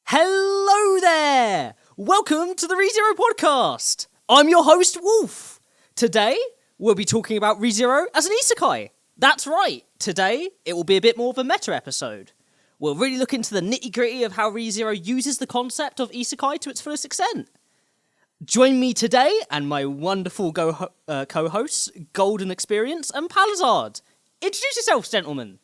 Hello there! Welcome to the ReZero podcast! I'm your host, Wolf. Today, we'll be talking about ReZero as an Isekai. That's right, today, it will be a bit more of a meta episode. We'll really look into the nitty-gritty of how ReZero uses the concept of Isekai to its fullest extent. Join me today and my wonderful co-hosts, Golden Experience and Palazard. Introduce yourselves, gentlemen.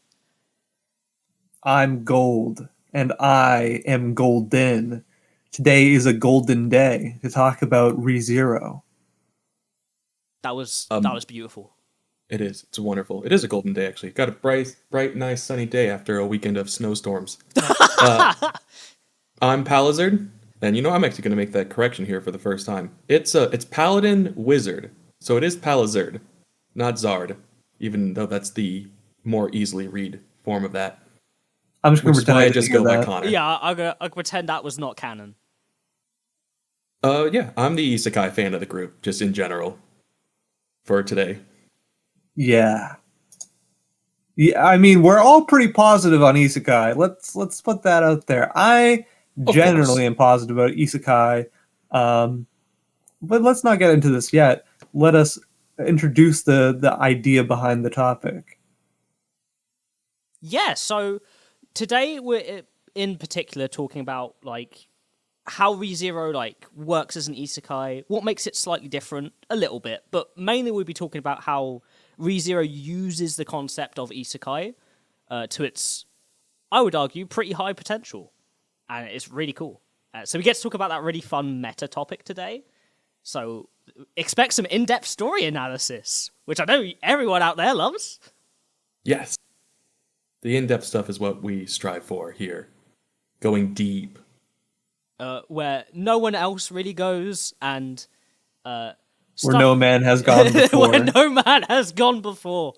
I'm Gold, and I am golden. Today is a golden day to talk about ReZero. That was beautiful. It is. It's wonderful. It is a golden day, actually. Got a bright, nice, sunny day after a weekend of snowstorms. I'm Palazard, and I'm actually going to make that correction here for the first time. It's Paladin Wizard, so it is Palazard, not Zard, even though that's the more easily read form of that. I'm just going to pretend I just go by Connor. Yeah, I'll pretend that was not canon. Yeah, I'm the Isekai fan of the group, just in general, for today. Yeah, I mean, we're all pretty positive on Isekai. Let's put that out there. I generally am positive about Isekai, but let's not get into this yet. Let us introduce the idea behind the topic. Yeah, so today we're in particular talking about how ReZero works as an Isekai, what makes it slightly different a little bit, but mainly we'll be talking about how ReZero uses the concept of Isekai to its, I would argue, pretty high potential. And it's really cool. So we get to talk about that really fun meta topic today. So expect some in-depth story analysis, which I know everyone out there loves. Yes. The in-depth stuff is what we strive for here. Going deep. Where no one else really goes, and where no man has gone before. Where no man has gone before.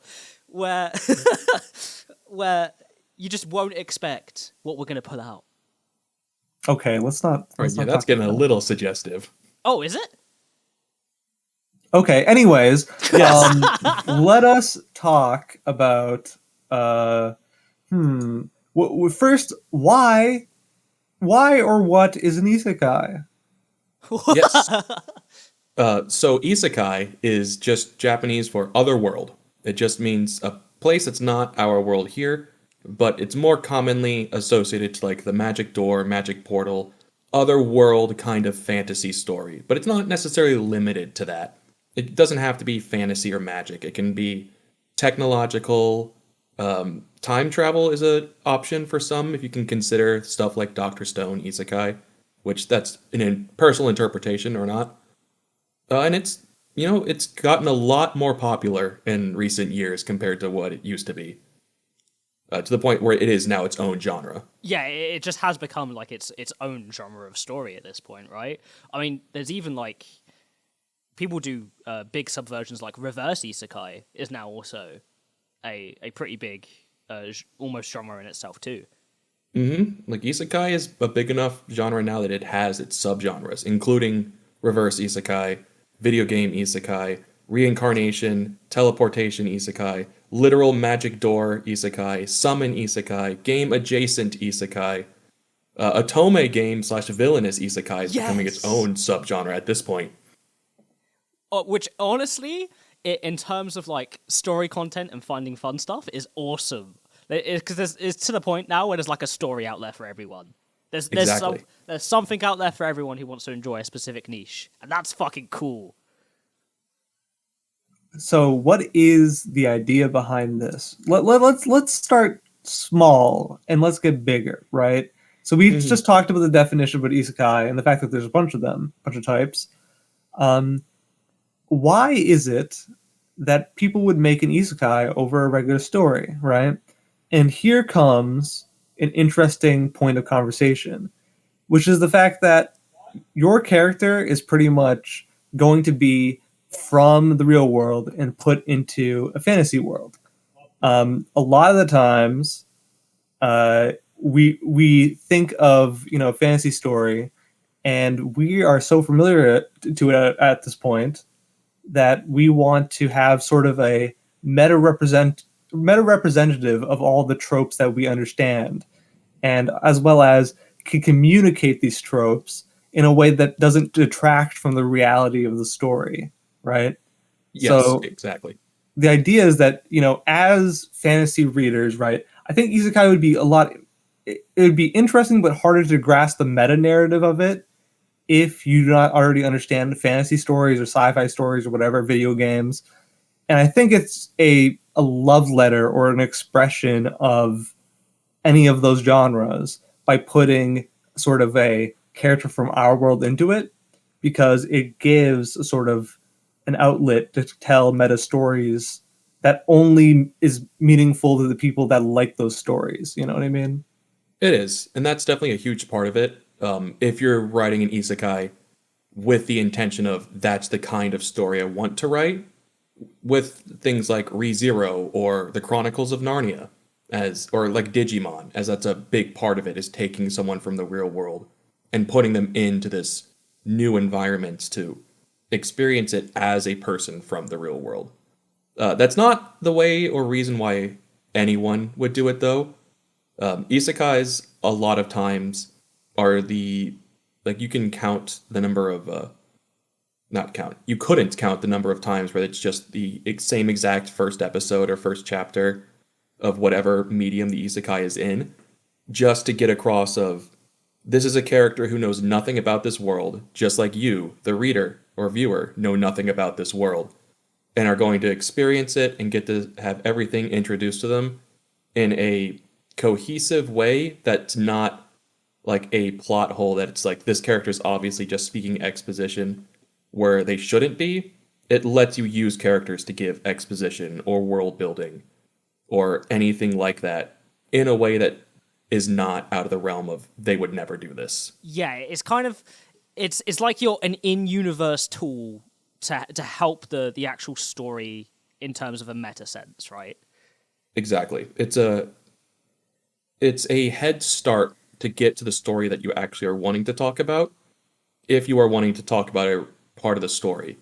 Where where you just won't expect what we're going to put out. Okay, let's not that's getting a little suggestive. Oh, is it? Okay, anyways, let us talk about first, why or what is an Isekai? Yes. So Isekai is just Japanese for other world. It just means a place that's not our world here, but it's more commonly associated to the magic door, magic portal, other world kind of fantasy story. But it's not necessarily limited to that. It doesn't have to be fantasy or magic. It can be technological. Time travel is an option for some if you can consider stuff like Dr. Stone Isekai, which that's an personal interpretation or not. And it's gotten a lot more popular in recent years compared to what it used to be. To the point where it is now its own genre. Yeah, it just has become its own genre of story at this point, right? I mean, there's even people do big subversions like reverse Isekai is now also a pretty big almost genre in itself too. Mm-hmm. Isekai is a big enough genre now that it has its subgenres, including reverse Isekai, video game Isekai, reincarnation, teleportation Isekai, literal magic door Isekai, summon Isekai, game adjacent Isekai, otome game / villainous Isekai is becoming its own subgenre at this point. Which honestly, in terms of story content and finding fun stuff, is awesome. Because it's to the point now where there's a story out there for everyone. There's something out there for everyone who wants to enjoy a specific niche, and that's fucking cool. So, what is the idea behind this? Let's start small and let's get bigger, right? So we just talked about the definition of Isekai and the fact that there's a bunch of types. Why is it that people would make an Isekai over a regular story, right? And here comes an interesting point of conversation, which is the fact that your character is pretty much going to be from the real world and put into a fantasy world. A lot of the times, we think of a fantasy story, and we are so familiar to it at this point that we want to have sort of a meta representative of all the tropes that we understand, and as well as can communicate these tropes in a way that doesn't detract from the reality of the story, right? Yes, So exactly. the idea is that, as fantasy readers, right, I think isekai would be it would be interesting but harder to grasp the meta narrative of it if you do not already understand fantasy stories or sci-fi stories or whatever, video games. And I think it's a love letter or an expression of any of those genres by putting sort of a character from our world into it, because it gives sort of an outlet to tell meta stories that only is meaningful to the people that like those stories. You know what I mean? It is, and that's definitely a huge part of it. If you're writing an isekai with the intention of that's the kind of story I want to write, with things like ReZero or the Chronicles of Narnia, or like Digimon, as that's a big part of it, is taking someone from the real world and putting them into this new environment to experience it as a person from the real world. That's not the way or reason why anyone would do it, though. Isekais a lot of times are you can count the number of not count. You couldn't count the number of times where it's just the same exact first episode or first chapter of whatever medium the isekai is in, just to get across of this is a character who knows nothing about this world, just like you, the reader or viewer, know nothing about this world, and are going to experience it and get to have everything introduced to them in a cohesive way that's not like a plot hole that it's like this character is obviously just speaking exposition where they shouldn't be. It lets you use characters to give exposition or world building or anything like that in a way that is not out of the realm of they would never do this. Yeah, it's kind of it's like you're an in-universe tool to help the actual story in terms of a meta sense, right? Exactly. It's a head start to get to the story that you actually are wanting to talk about, if you are wanting to talk about a part of the story.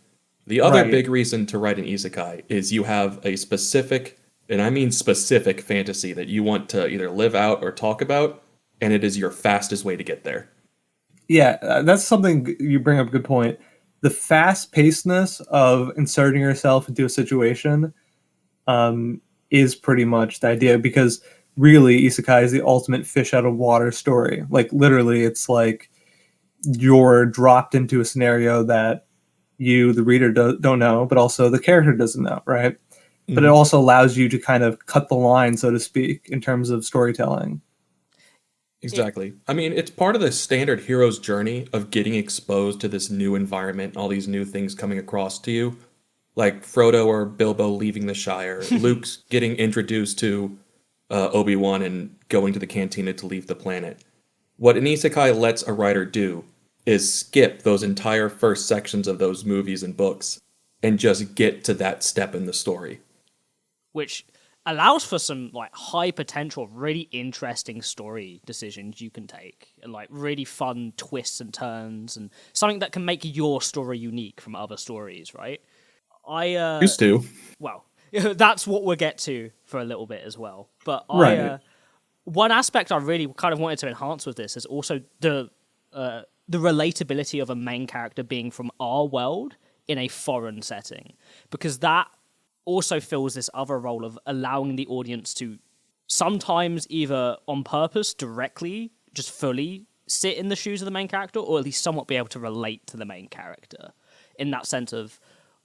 The other Right. big reason to write an isekai is you have a specific, and I mean specific, fantasy that you want to either live out or talk about, and it is your fastest way to get there. Yeah, that's something you bring up. A good point. The fast pacedness of inserting yourself into a situation is pretty much the idea, because really isekai is the ultimate fish out of water story. Like literally, it's like you're dropped into a scenario that you, the reader, don't know, but also the character doesn't know, right? But it also allows you to kind of cut the line, so to speak, in terms of storytelling. Exactly. I mean, it's part of the standard hero's journey of getting exposed to this new environment, all these new things coming across to you. Like Frodo or Bilbo leaving the Shire, Luke's getting introduced to Obi-Wan and going to the cantina to leave the planet. What an isekai lets a writer do is skip those entire first sections of those movies and books and just get to that step in the story. Which allows for some like high potential, really interesting story decisions you can take, and like really fun twists and turns, and something that can make your story unique from other stories, right? Used to. Well, that's what we'll get to for a little bit as well. But Right. One aspect I really kind of wanted to enhance with this is also the relatability of a main character being from our world in a foreign setting, because that also fills this other role of allowing the audience to sometimes either on purpose directly just fully sit in the shoes of the main character, or at least somewhat be able to relate to the main character in that sense of,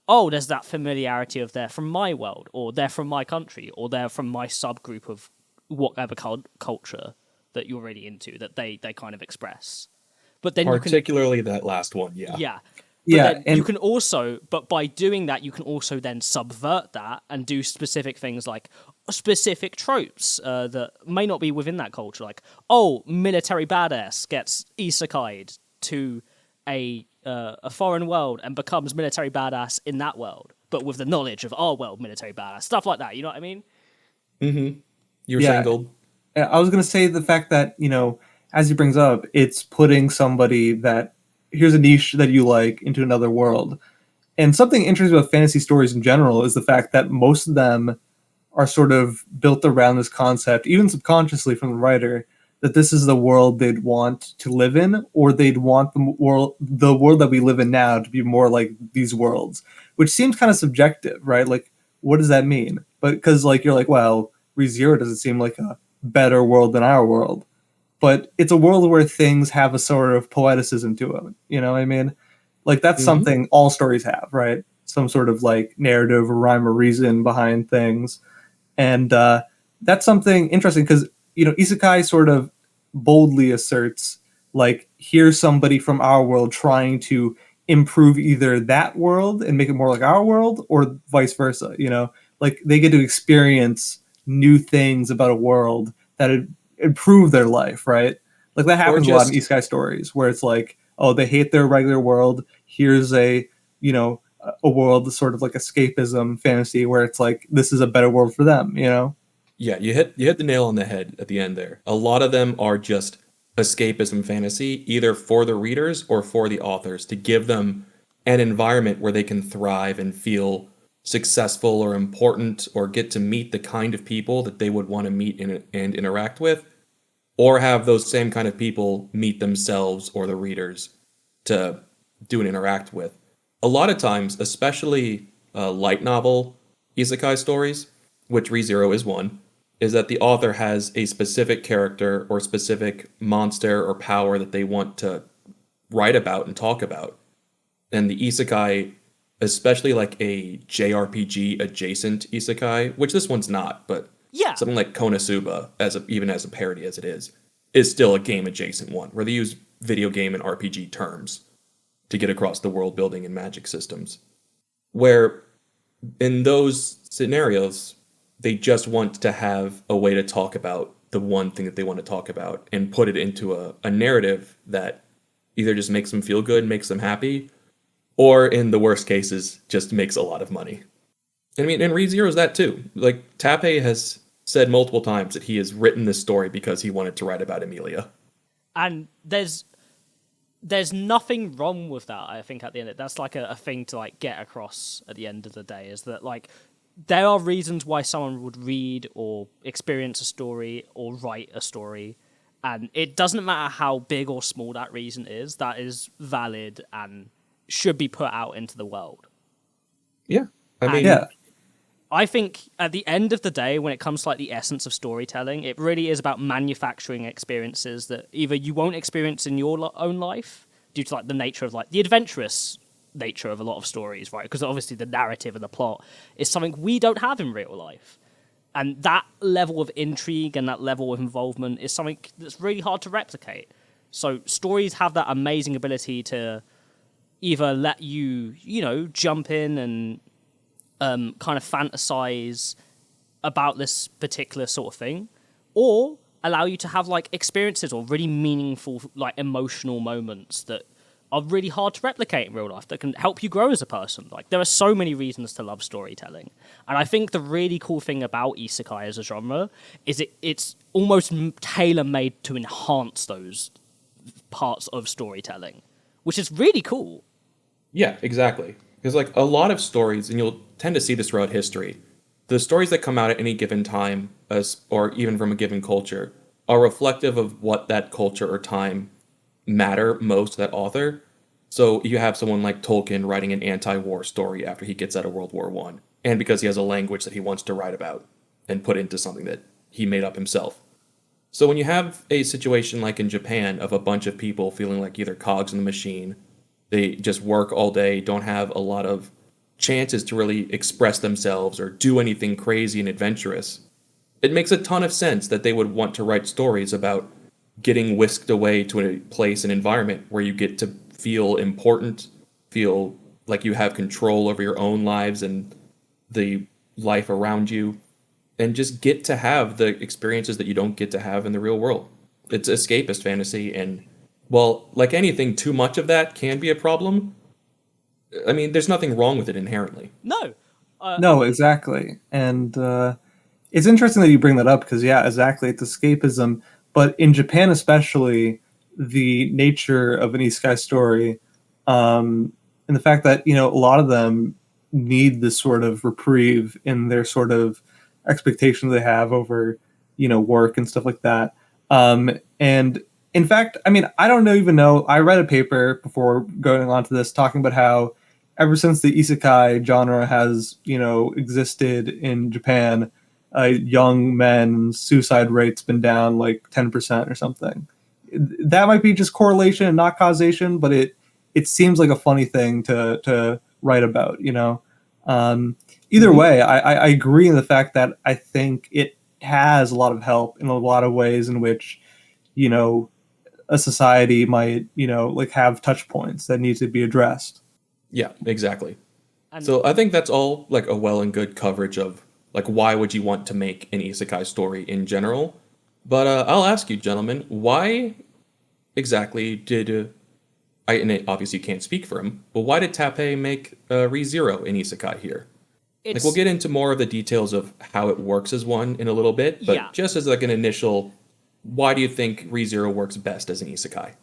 oh, there's that familiarity of they're from my world, or they're from my country, or they're from my subgroup of whatever culture that you're really into, that they kind of express. But then Particularly that last one, yeah. yeah. Yeah, Then and you can also, but by doing that, you can also then subvert that and do specific things like specific tropes that may not be within that culture. Like, oh, military badass gets isekai'd to a foreign world and becomes military badass in that world, but with the knowledge of our world military badass. Stuff like that, you know what I mean? Mm-hmm. You were Yeah. saying, Gold? I was going to say the fact that, as he brings up, it's putting somebody that, here's a niche that you like, into another world. And something interesting about fantasy stories in general is the fact that most of them are sort of built around this concept, even subconsciously from the writer, that this is the world they'd want to live in, or they'd want the world that we live in now to be more like these worlds, which seems kind of subjective, right? Like, what does that mean? But because like you're like, well, ReZero doesn't seem like a better world than our world, but it's a world where things have a sort of poeticism to them. You know what I mean? Like that's something all stories have, right? Some sort of like narrative or rhyme or reason behind things, and that's something interesting because isekai sort of boldly asserts like here's somebody from our world trying to improve either that world and make it more like our world or vice versa. Like they get to experience new things about a world that improve their life, right? Like that happens a lot in isekai stories where it's like, oh, they hate their regular world. Here's a world sort of like escapism fantasy where it's like this is a better world for them. Yeah, you hit the nail on the head at the end there. A lot of them are just escapism fantasy, either for the readers or for the authors, to give them an environment where they can thrive and feel successful or important or get to meet the kind of people that they would want to meet and interact with, or have those same kind of people meet themselves or the readers to do and interact with. A lot of times, especially light novel isekai stories, which ReZero is one, is that the author has a specific character or specific monster or power that they want to write about and talk about. And the isekai, especially like a JRPG adjacent isekai, which this one's not, but yeah, something like Konosuba, even as a parody as it is still a game adjacent one, where they use video game and RPG terms to get across the world building and magic systems. Where in those scenarios, they just want to have a way to talk about the one thing that they want to talk about and put it into a narrative that either just makes them feel good, makes them happy, or in the worst cases, just makes a lot of money. I mean, and ReZero is that too. Like, Tappei has said multiple times that he has written this story because he wanted to write about Emilia. And there's nothing wrong with that, I think, at the end. That's like a thing to like get across at the end of the day, is that like there are reasons why someone would read or experience a story or write a story, and it doesn't matter how big or small that reason is, that is valid and should be put out into the world. Yeah. I think at the end of the day, when it comes to like the essence of storytelling, it really is about manufacturing experiences that either you won't experience in your own life due to like the nature of like the adventurous nature of a lot of stories, right? Because obviously the narrative and the plot is something we don't have in real life. And that level of intrigue and that level of involvement is something that's really hard to replicate. So stories have that amazing ability to either let you, jump in and kind of fantasize about this particular sort of thing, or allow you to have like experiences or really meaningful like emotional moments that are really hard to replicate in real life that can help you grow as a person. Like there are so many reasons to love storytelling, and I think the really cool thing about isekai as a genre is it's almost tailor-made to enhance those parts of storytelling, which is really cool. Yeah, exactly. Because like a lot of stories, and you'll tend to see this throughout history, the stories that come out at any given time, or even from a given culture, are reflective of what that culture or time matter most to that author. So you have someone like Tolkien writing an anti-war story after he gets out of World War I, and because he has a language that he wants to write about and put into something that he made up himself. So when you have a situation like in Japan of a bunch of people feeling like either cogs in the machine, they just work all day, don't have a lot of chances to really express themselves or do anything crazy and adventurous, it makes a ton of sense that they would want to write stories about getting whisked away to a place and environment where you get to feel important, feel like you have control over your own lives and the life around you, and just get to have the experiences that you don't get to have in the real world. It's escapist fantasy, and well, like anything, too much of that can be a problem. I mean, there's nothing wrong with it inherently. No. No, exactly. And it's interesting that you bring that up because, yeah, exactly. It's escapism. But in Japan, especially, the nature of an isekai story and the fact that, a lot of them need this sort of reprieve in their sort of expectations they have over, work and stuff like that. And in fact, I mean, I don't even know. I read a paper before going on to this talking about how ever since the isekai genre has, existed in Japan, young men's suicide rate's been down like 10% or something. That might be just correlation and not causation, but it seems like a funny thing to write about, Either way, I agree in the fact that I think it has a lot of help in a lot of ways in which, a society might, like have touch points that need to be addressed. Yeah, exactly. And So I think that's all like a well and good coverage of like why would you want to make an isekai story in general. But I'll ask you, gentlemen, why exactly did and obviously you can't speak for him, but why did Tappei make ReZero an isekai here? Like we'll it's get into more of the details of how it works as one in a little bit, but Yeah. just as like an initial, why do you think ReZero works best as an isekai?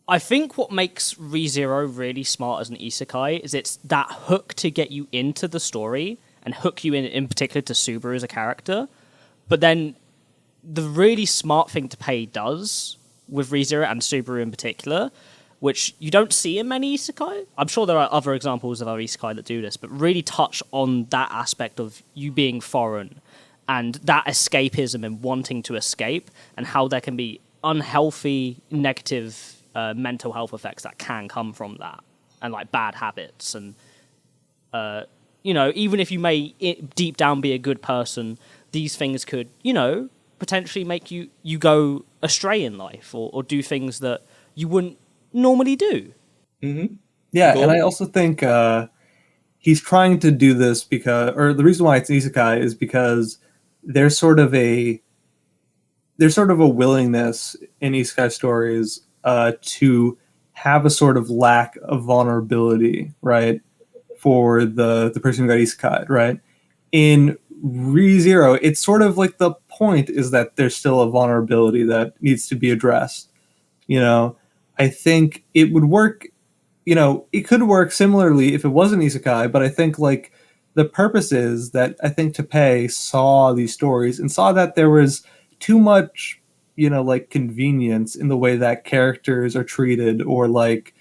I think what makes ReZero really smart as an isekai is it's that hook to get you into the story and hook you in particular to Subaru as a character. But then the really smart thing Tappei does with ReZero and Subaru in particular, which you don't see in many isekai. I'm sure there are other examples of other isekai that do this, but really touch on that aspect of you being foreign and that escapism and wanting to escape and how there can be unhealthy, negative mental health effects that can come from that and like bad habits and even if you may deep down be a good person, these things could potentially make you go astray in life or do things that you wouldn't normally do. Yeah, Cool. and I also think he's trying to do this or the reason why it's isekai is because there's sort of a willingness in isekai stories to have a sort of lack of vulnerability, right, for the person who got isekai, right? In ReZero, it's sort of like the point is that there's still a vulnerability that needs to be addressed. I think it would work. It could work similarly if it wasn't isekai, but I think like the purpose is that I think Tappei saw these stories and saw that there was too much, like convenience in the way that characters are treated or like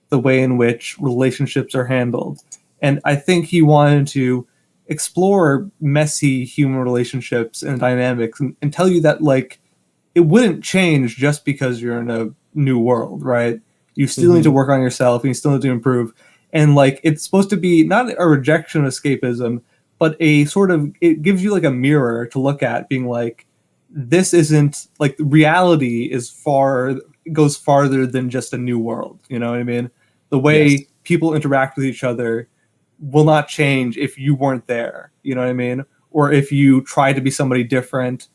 the way in which relationships are handled. And I think he wanted to explore messy human relationships and dynamics and tell you that like it wouldn't change just because you're in a new world, right? You still need to work on yourself and you still need to improve. And like it's supposed to be not a rejection of escapism, but a sort of it gives you like a mirror to look at, being like, this isn't like reality goes farther than just a new world. You know what I mean? The way Yes. people interact with each other will not change if you weren't there. You know what I mean? Or if you try to be somebody different,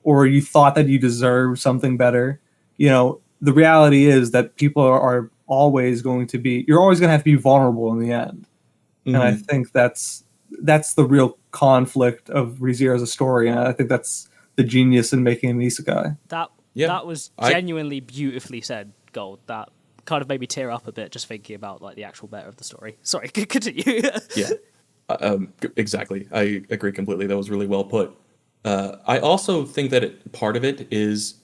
or you thought that you deserved something better. The reality is that people are always going to be, you're always going to have to be vulnerable in the end. And I think that's the real conflict of ReZero as a story. And I think that's the genius in making an isekai. That was genuinely beautifully said, Gold. That kind of made me tear up a bit just thinking about like the actual meta of the story. Sorry, continue. Yeah, exactly. I agree completely. That was really well put. I also think that part of it is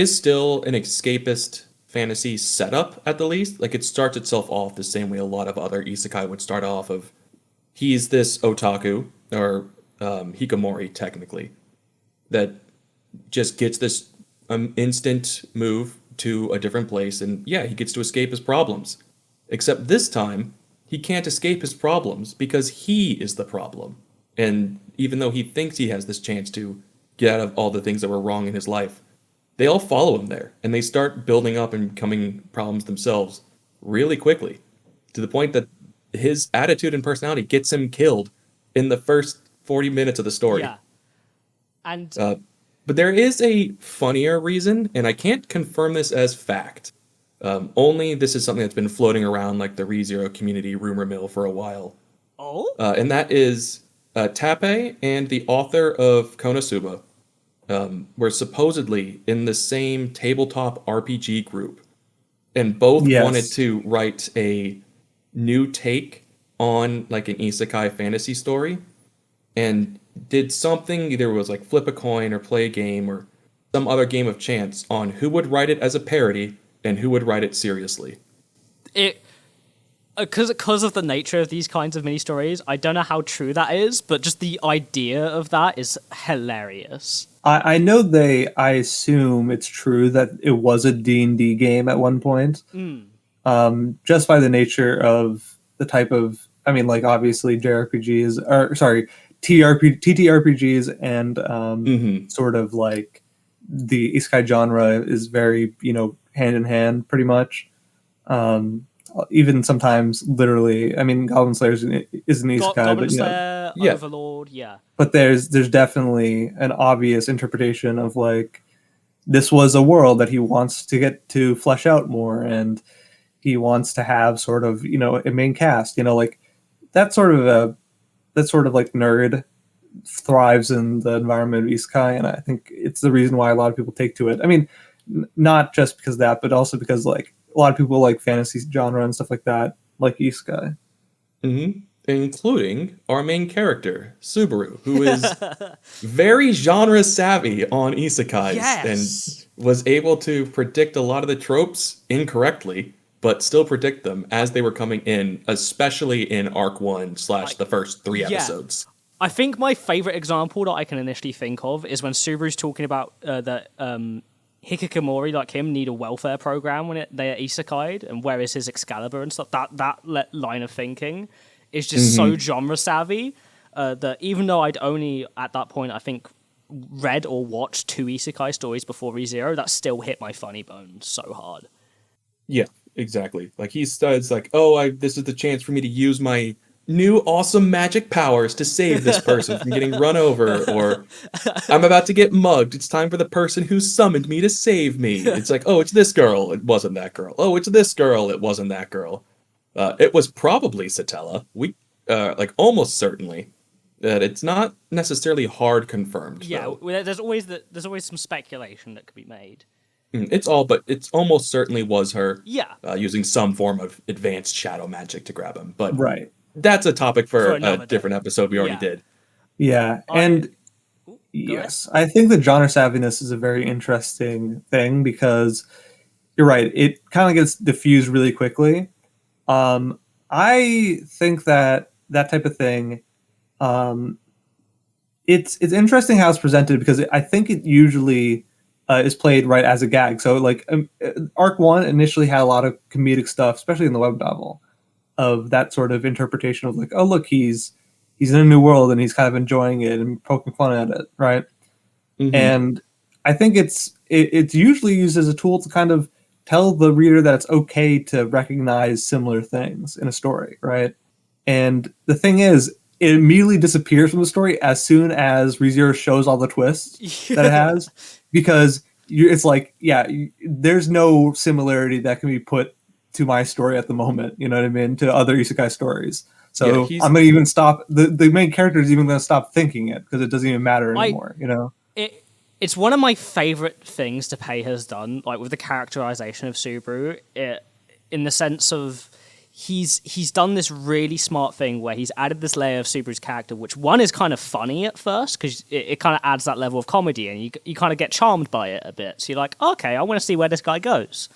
still an escapist fantasy setup at the least. Like it starts itself off the same way a lot of other isekai would start off of. He's this otaku or hikikomori technically that just gets this instant move to a different place, and yeah, he gets to escape his problems. Except this time, he can't escape his problems because he is the problem. And even though he thinks he has this chance to get out of all the things that were wrong in his life, they all follow him there, and they start building up and becoming problems themselves really quickly, to the point that his attitude and personality gets him killed in the first 40 minutes of the story. Yeah. And But there is a funnier reason, and I can't confirm this as fact. Only this is something that's been floating around like the ReZero community rumor mill for a while. And that is Tappei and the author of Konosuba were supposedly in the same tabletop RPG group, and both Yes. wanted to write a new take on like an isekai fantasy story, and did something, either it was like flip a coin or play a game or some other game of chance on who would write it as a parody and who would write it seriously. It because of the nature of these kinds of mini stories, I don't know how true that is, but just the idea of that is hilarious. I know I assume it's true that it was a D&D game at one point. Just by the nature of the type of, I mean, like obviously JRPGs, or sorry, TTRPGs and sort of like the isekai genre is very, hand in hand pretty much. Even sometimes literally, I mean, Goblin Slayer is an isekai, Goblin but Slayer, yeah. Overlord, yeah. But there's definitely an obvious interpretation of like, this was a world that he wants to get to flesh out more, and he wants to have sort of, a main cast, like that sort of like nerd thrives in the environment of isekai, and I think it's the reason why a lot of people take to it. I mean, not just because of that, but also because like a lot of people like fantasy genre and stuff like that, like isekai. Including our main character, Subaru, who is very genre savvy on isekais and was able to predict a lot of the tropes incorrectly, but still predict them as they were coming in, especially in Arc 1 / the first 3 episodes. I think my favorite example that I can initially think of is when Subaru's talking about that Hikikomori, like him, need a welfare program when they're isekai'd, and where is his Excalibur and stuff. That line of thinking is just so genre savvy that even though I'd only at that point, I think, read or watched 2 isekai stories before ReZero, that still hit my funny bones so hard. Yeah, exactly. Like he starts like, oh, this is the chance for me to use my new awesome magic powers to save this person from getting run over, or I'm about to get mugged. It's time for the person who summoned me to save me. It's like, oh, it's this girl. It wasn't that girl. Oh, it's this girl. It wasn't that girl. It was probably Satella. We like almost certainly that it's not necessarily hard confirmed. Yeah, there's always some speculation that could be made. It's almost certainly was her. Yeah, using some form of advanced shadow magic to grab him. But right, that's a topic for a different day. episode we already did. Yeah, and yes, I think the genre savviness is a very interesting thing because you're right. It kind of gets diffused really quickly. I think that type of thing, it's interesting how it's presented because I think it usually is played right as a gag. So like Arc 1 initially had a lot of comedic stuff, especially in the web novel, of that sort of interpretation of like, oh look, he's in a new world and he's kind of enjoying it and poking fun at it, right? And I think it's usually used as a tool to kind of tell the reader that it's okay to recognize similar things in a story, right? And the thing is, it immediately disappears from the story as soon as ReZero shows all the twists that it has, because it's like, there's no similarity that can be put to my story at the moment, you know what I mean, to other isekai stories. So I'm going to even stop, the main character is even going to stop thinking it because it doesn't even matter anymore, It's one of my favorite things Teppei has done, like with the characterization of Subaru, in the sense of he's done this really smart thing where he's added this layer of Subaru's character, which one is kind of funny at first because it kind of adds that level of comedy, and you kind of get charmed by it a bit. So you're like, okay, I want to see where this guy goes.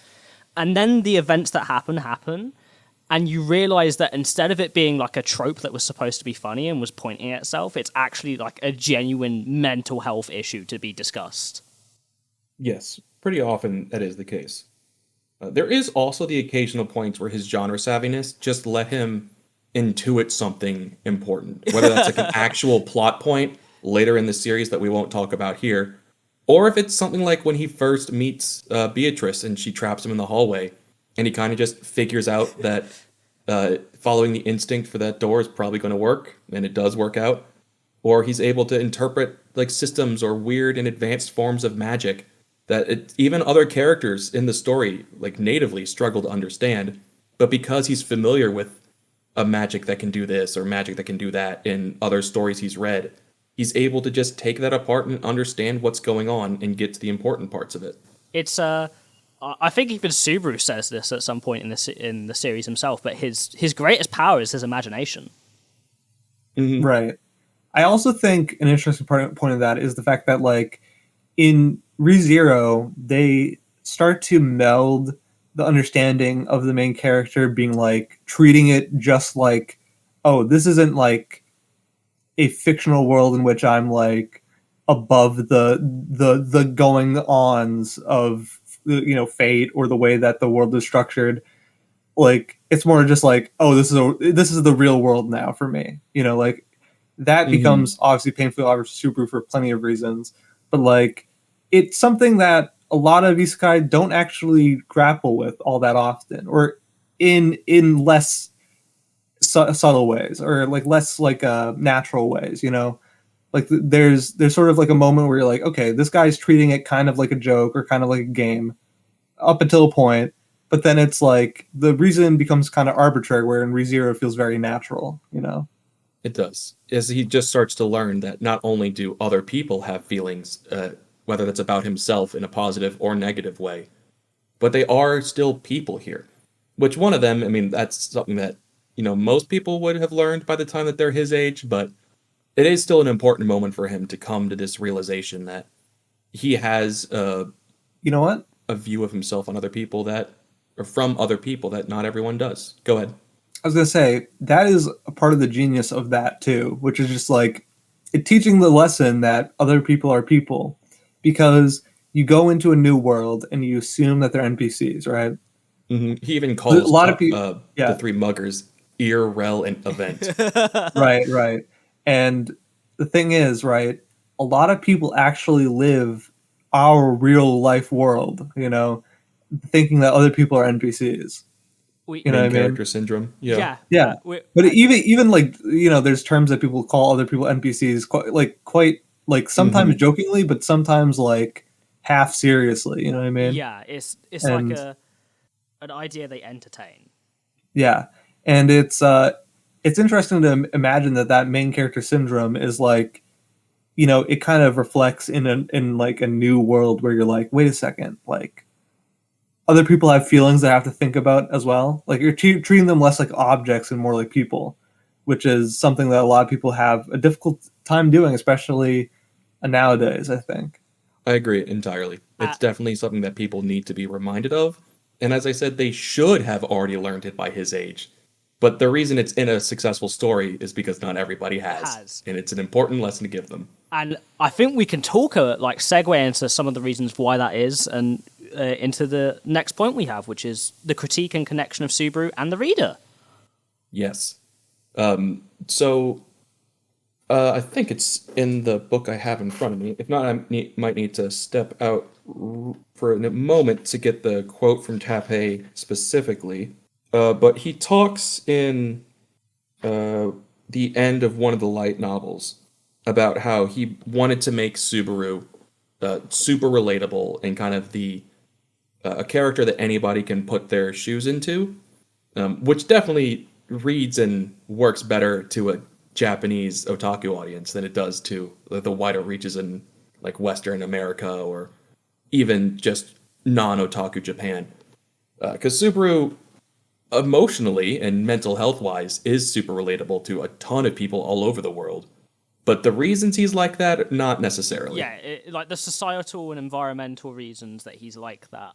And then the events that happen, and you realize that instead of it being like a trope that was supposed to be funny and was pointing at itself, it's actually like a genuine mental health issue to be discussed. Yes, pretty often that is the case. There is also the occasional points where his genre savviness just let him intuit something important, whether that's like an actual plot point later in the series that we won't talk about here, or if it's something like when he first meets Beatrice and she traps him in the hallway, and he kind of just figures out that following the instinct for that door is probably going to work, and it does work out, or he's able to interpret like systems or weird and advanced forms of magic that even other characters in the story like natively struggle to understand, but because he's familiar with a magic that can do this or magic that can do that in other stories he's read, he's able to just take that apart and understand what's going on and get to the important parts of it. It's I think even Subaru says this at some point in the series himself, but his greatest power is his imagination. Right. I also think an interesting point of that is the fact that like in ReZero, they start to meld the understanding of the main character being like treating it just like, oh, this isn't like a fictional world in which I'm like above the going ons of fate or the way that the world is structured. Like it's more just like, oh, this is the real world now for me. Like that becomes obviously painfully obvious to Subaru for plenty of reasons, but like it's something that a lot of isekai don't actually grapple with all that often, or in less subtle ways, or like less like natural ways. Like there's sort of like a moment where you're like, okay, this guy's treating it kind of like a joke or kind of like a game up until a point, but then it's like the reason becomes kind of arbitrary, where in ReZero it feels very natural. It does. As he just starts to learn that not only do other people have feelings, whether that's about himself in a positive or negative way, but they are still people here. Which one of them, I mean, that's something that, most people would have learned by the time that they're his age, but it is still an important moment for him to come to this realization that he has You know what? a view of himself on other people or from other people that not everyone does. Go ahead. I was gonna say that is a part of the genius of that too, which is just like it teaching the lesson that other people are people, because you go into a new world and you assume that they're NPCs, right? He even calls A lot of people, the yeah, three muggers irrelevant event. right. And the thing is, right, a lot of people actually live our real life world, thinking that other people are NPCs. We, You know what Main I mean? character syndrome. Yeah. Yeah. But even like, there's terms that people call other people NPCs quite like sometimes jokingly, but sometimes like half seriously. You know what I mean? yeah, it's And like an idea they entertain. yeah, and it's interesting to imagine that main character syndrome is like, it kind of reflects in like a new world where you're like, wait a second, like other people have feelings that I have to think about as well. Like you're treating them less like objects and more like people, which is something that a lot of people have a difficult time doing, especially nowadays, I think. I agree entirely. It's definitely something that people need to be reminded of. And as I said, they should have already learned it by his age. But the reason it's in a successful story is because not everybody has. And it's an important lesson to give them. And I think we can talk segue into some of the reasons why that is, and into the next point we have, which is the critique and connection of Subaru and the reader. Yes. So I think it's in the book I have in front of me. If not, I might need to step out for a moment to get the quote from Tappei specifically. But he talks in the end of one of the light novels about how he wanted to make Subaru super relatable and kind of a character that anybody can put their shoes into, which definitely reads and works better to a Japanese otaku audience than it does to the wider reaches in like Western America or even just non-otaku Japan. Because Subaru, emotionally and mental health wise, is super relatable to a ton of people all over the world. But the reasons he's like that, not necessarily. Yeah, like the societal and environmental reasons that he's like that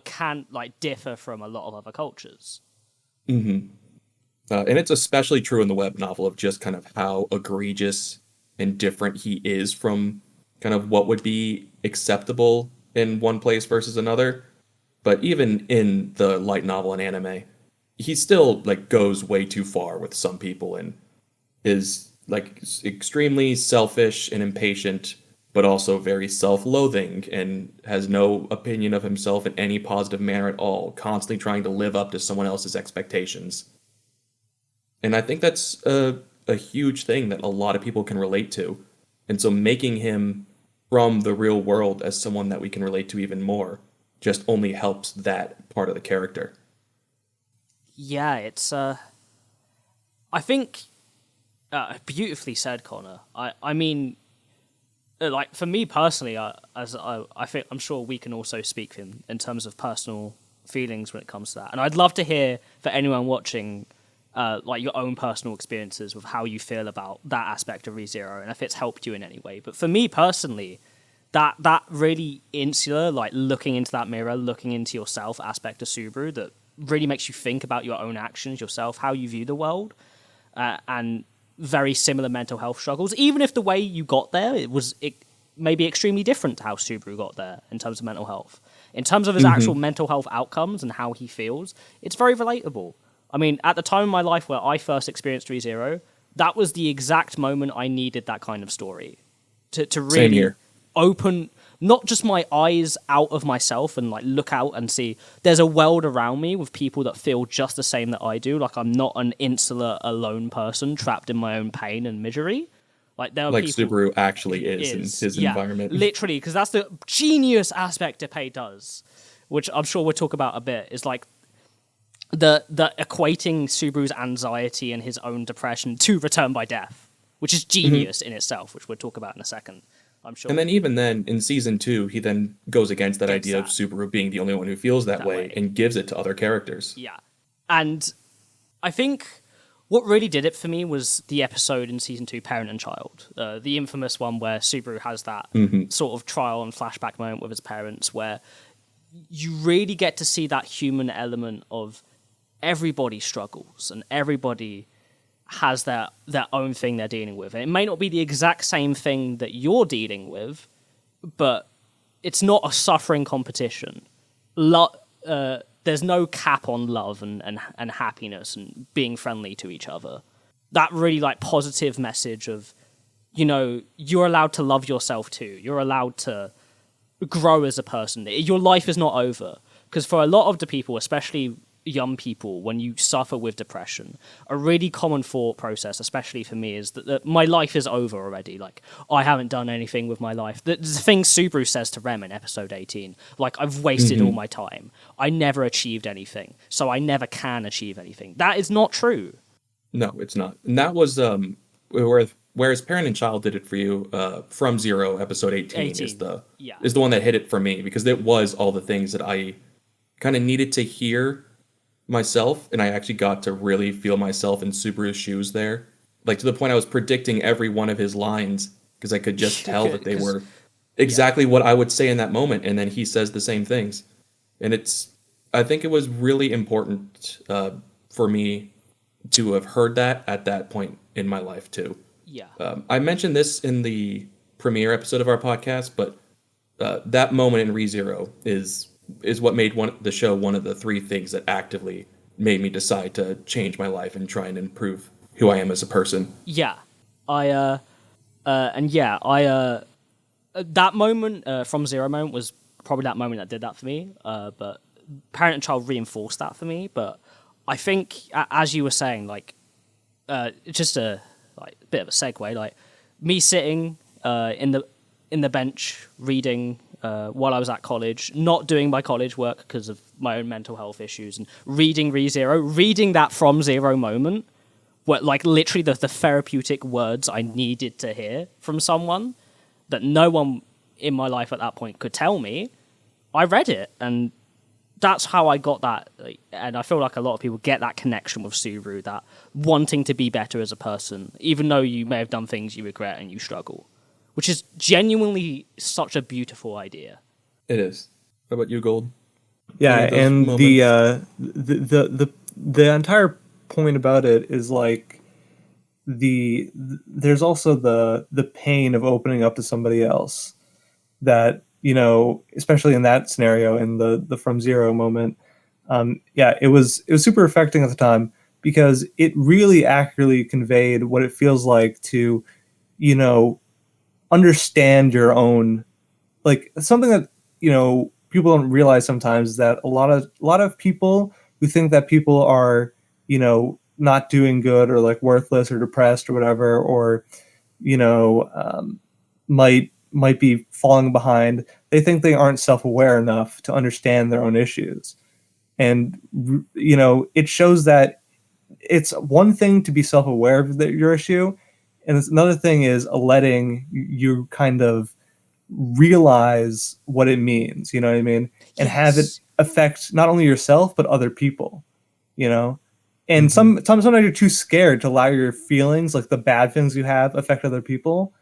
can like differ from a lot of other cultures. Mm-hmm. And it's especially true in the web novel of just kind of how egregious and different he is from kind of what would be acceptable in one place versus another. But even in the light novel and anime, he still like goes way too far with some people and is like extremely selfish and impatient, but also very self-loathing and has no opinion of himself in any positive manner at all, constantly trying to live up to someone else's expectations. And I think that's a huge thing that a lot of people can relate to. And so making him from the real world as someone that we can relate to even more just only helps that part of the character. Yeah, it's I think beautifully said, Connor. I mean, like for me personally, I think I'm sure we can also speak in terms of personal feelings when it comes to that. And I'd love to hear for anyone watching, like your own personal experiences with how you feel about that aspect of ReZero and if it's helped you in any way. But for me personally, that really insular, like looking into that mirror, looking into yourself aspect of Subaru that really makes you think about your own actions, yourself, how you view the world, and very similar mental health struggles. Even if the way you got there, it may be extremely different to how Subaru got there in terms of mental health. In terms of his actual mental health outcomes and how he feels, it's very relatable. I mean, at the time in my life where I first experienced ReZero, that was the exact moment I needed that kind of story to really open not just my eyes out of myself and like look out and see there's a world around me with people that feel just the same that I do. Like I'm not an insular, alone person trapped in my own pain and misery. Like there are like people, Subaru actually is in his environment. Literally, because that's the genius aspect Ipei does, which I'm sure we'll talk about a bit, is like the equating Subaru's anxiety and his own depression to Return by Death, which is genius in itself, which we'll talk about in a second, I'm sure. And then even then, in season 2, he then goes against that idea of Subaru being the only one who feels that way and gives it to other characters. Yeah. And I think what really did it for me was the episode in season 2, Parent and Child, the infamous one where Subaru has that sort of trial and flashback moment with his parents, where you really get to see that human element of everybody struggles and everybody has their own thing they're dealing with. And it may not be the exact same thing that you're dealing with, but it's not a suffering competition. There's no cap on love and happiness and being friendly to each other. That really like positive message of, you know, you're allowed to love yourself too. You're allowed to grow as a person. Your life is not over. Because for a lot of the people, especially young people, when you suffer with depression, a really common thought process, especially for me, is that my life is over already. Like, I haven't done anything with my life. The thing Subaru says to Rem in episode 18, like, I've wasted all my time. I never achieved anything, so I never can achieve anything. That is not true. No, it's not. And that was whereas Parent and Child did it for you. From Zero, episode 18 is the one that hit it for me, because it was all the things that I kind of needed to hear myself, and I actually got to really feel myself in Subaru's shoes there, like to the point I was predicting every one of his lines because I could just tell that they were exactly what I would say in that moment, and then he says the same things. And I think it was really important for me to have heard that at that point in my life too. I mentioned this in the premiere episode of our podcast, but that moment in ReZero is what made the show one of the 3 things that actively made me decide to change my life and try and improve who I am as a person. Yeah. That moment, From Zero moment, was probably that moment that did that for me. But Parent and Child reinforced that for me. But I think, as you were saying, like, just a bit of a segue, like me sitting in the bench reading while I was at college, not doing my college work because of my own mental health issues, and reading ReZero, reading that From Zero moment, where like literally the therapeutic words I needed to hear from someone that no one in my life at that point could tell me. I read it, and that's how I got that. And I feel like a lot of people get that connection with Subaru, that wanting to be better as a person, even though you may have done things you regret and you struggle, which is genuinely such a beautiful idea. It is. How about you, Gold? Yeah, and moments? the entire point about it is like there's also the pain of opening up to somebody else, that, you know, especially in that scenario, in the From Zero moment. It was super affecting at the time, because it really accurately conveyed what it feels like to, you know, understand your own, like, something that, you know, people don't realize sometimes, is that a lot of people who think that people are, you know, not doing good, or like worthless or depressed or whatever, or, you know, might be falling behind, they think they aren't self-aware enough to understand their own issues. And, you know, it shows that it's one thing to be self-aware of your issue, and it's another thing is letting you kind of realize what it means, you know what I mean? And have it affect not only yourself, but other people, you know? And sometimes you're too scared to allow your feelings, like the bad things you have, affect other people.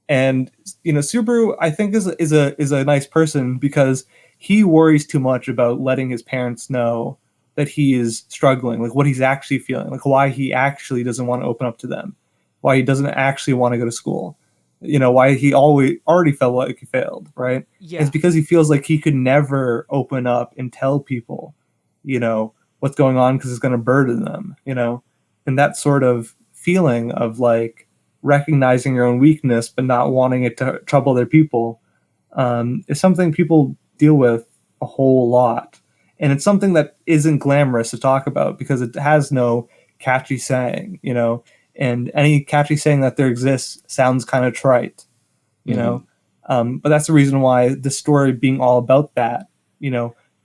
And Subaru, I think, is a nice person because he worries too much about letting his parents know that he is struggling, like what he's actually feeling, like why he actually doesn't want to open up to them, why he doesn't actually want to go to school, why he always already felt like he failed, right? Yeah. It's because he feels like he could never open up and tell people, what's going on because it's going to burden them, and that sort of feeling of like recognizing your own weakness but not wanting it to trouble other people is something people deal with a whole lot. And it's something that isn't glamorous to talk about because it has no catchy saying, and any catchy saying that there exists sounds kind of trite, but that's the reason why the story being all about that,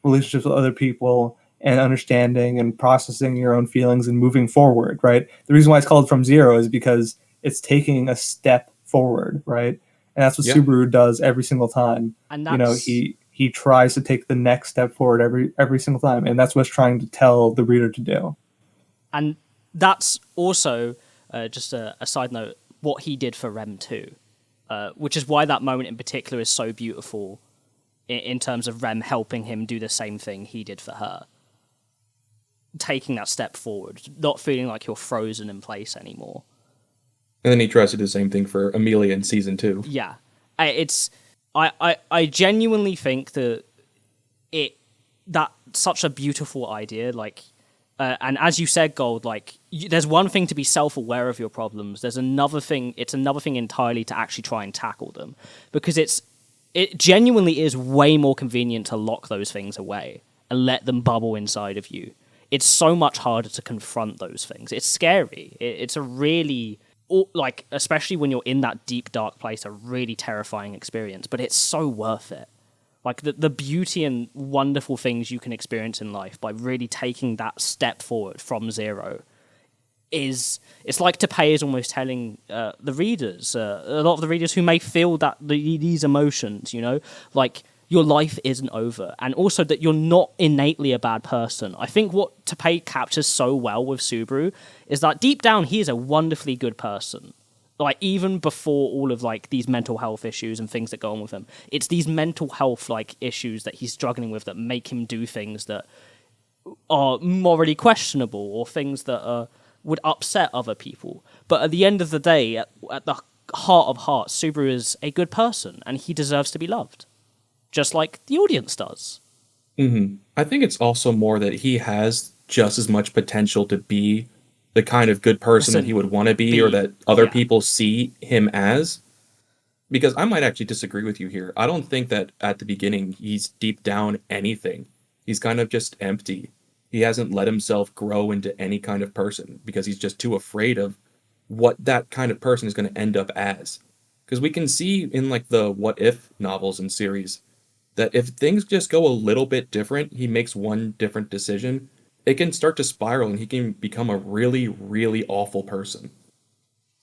relationships with other people and understanding and processing your own feelings and moving forward, right? The reason why it's called From Zero is because it's taking a step forward, right? And that's what Yeah. Subaru does every single time. And that's He tries to take the next step forward every single time, and that's what it's trying to tell the reader to do. And that's also, just a side note, what he did for Rem too, which is why that moment in particular is so beautiful in terms of Rem helping him do the same thing he did for her. Taking that step forward, not feeling like you're frozen in place anymore. And then he tries to do the same thing for Amelia in season 2. Yeah. I genuinely think that that's such a beautiful idea, like, and as you said, Gold, like, there's one thing to be self-aware of your problems. It's another thing entirely to actually try and tackle them, because it genuinely is way more convenient to lock those things away and let them bubble inside of you. It's so much harder to confront those things. It's scary. It's a really, like, especially when you're in that deep, dark place, a really terrifying experience, but it's so worth it. Like, the beauty and wonderful things you can experience in life by really taking that step forward from zero it's like Tappei is almost telling the readers, a lot of the readers who may feel these emotions, like, your life isn't over, and also that you're not innately a bad person. I think what Tappei captures so well with Subaru is that deep down he is a wonderfully good person. Like, even before all of, like, these mental health issues and things that go on with him, it's these mental health, like, issues that he's struggling with that make him do things that are morally questionable or things that would upset other people. But at the end of the day, at the heart of hearts, Subaru is a good person and he deserves to be loved, just like the audience does. Mm-hmm. I think it's also more that he has just as much potential to be the kind of good person that he would want to be, or that other people see him as. Because I might actually disagree with you here. I don't think that at the beginning he's deep down anything. He's kind of just empty. He hasn't let himself grow into any kind of person because he's just too afraid of what that kind of person is going to end up as. Because we can see in, like, the What If novels and series that if things just go a little bit different, he makes one different decision, it can start to spiral and he can become a really, really awful person.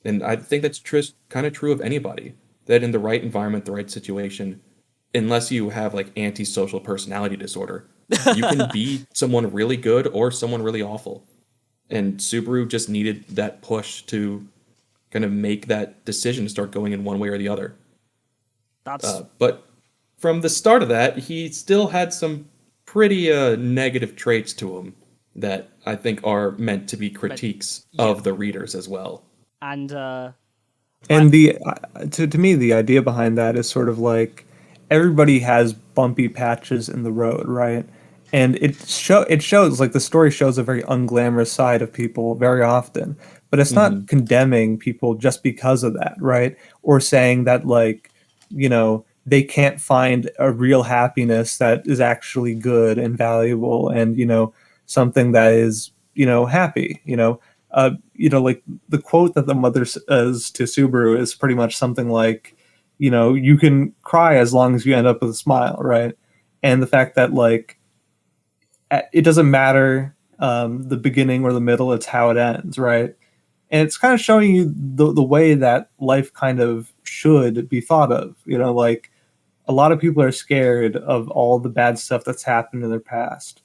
And I think that's kind of true of anybody. That in the right environment, the right situation, unless you have, like, antisocial personality disorder, you can be someone really good or someone really awful. And Subaru just needed that push to kind of make that decision to start going in one way or the other. But from the start of that, he still had some pretty negative traits to him that I think are meant to be critiques of the readers as well. And to me, the idea behind that is sort of like everybody has bumpy patches in the road, right? And it shows, like, the story shows a very unglamorous side of people very often, but it's not condemning people just because of that, right? Or saying that, like, they can't find a real happiness that is actually good and valuable and, something that is, happy, like the quote that the mother says to Subaru is pretty much something like, you can cry as long as you end up with a smile, right? And the fact that, like, it doesn't matter the beginning or the middle, it's how it ends, right? And it's kind of showing you the way that life kind of should be thought of, like, a lot of people are scared of all the bad stuff that's happened in their past,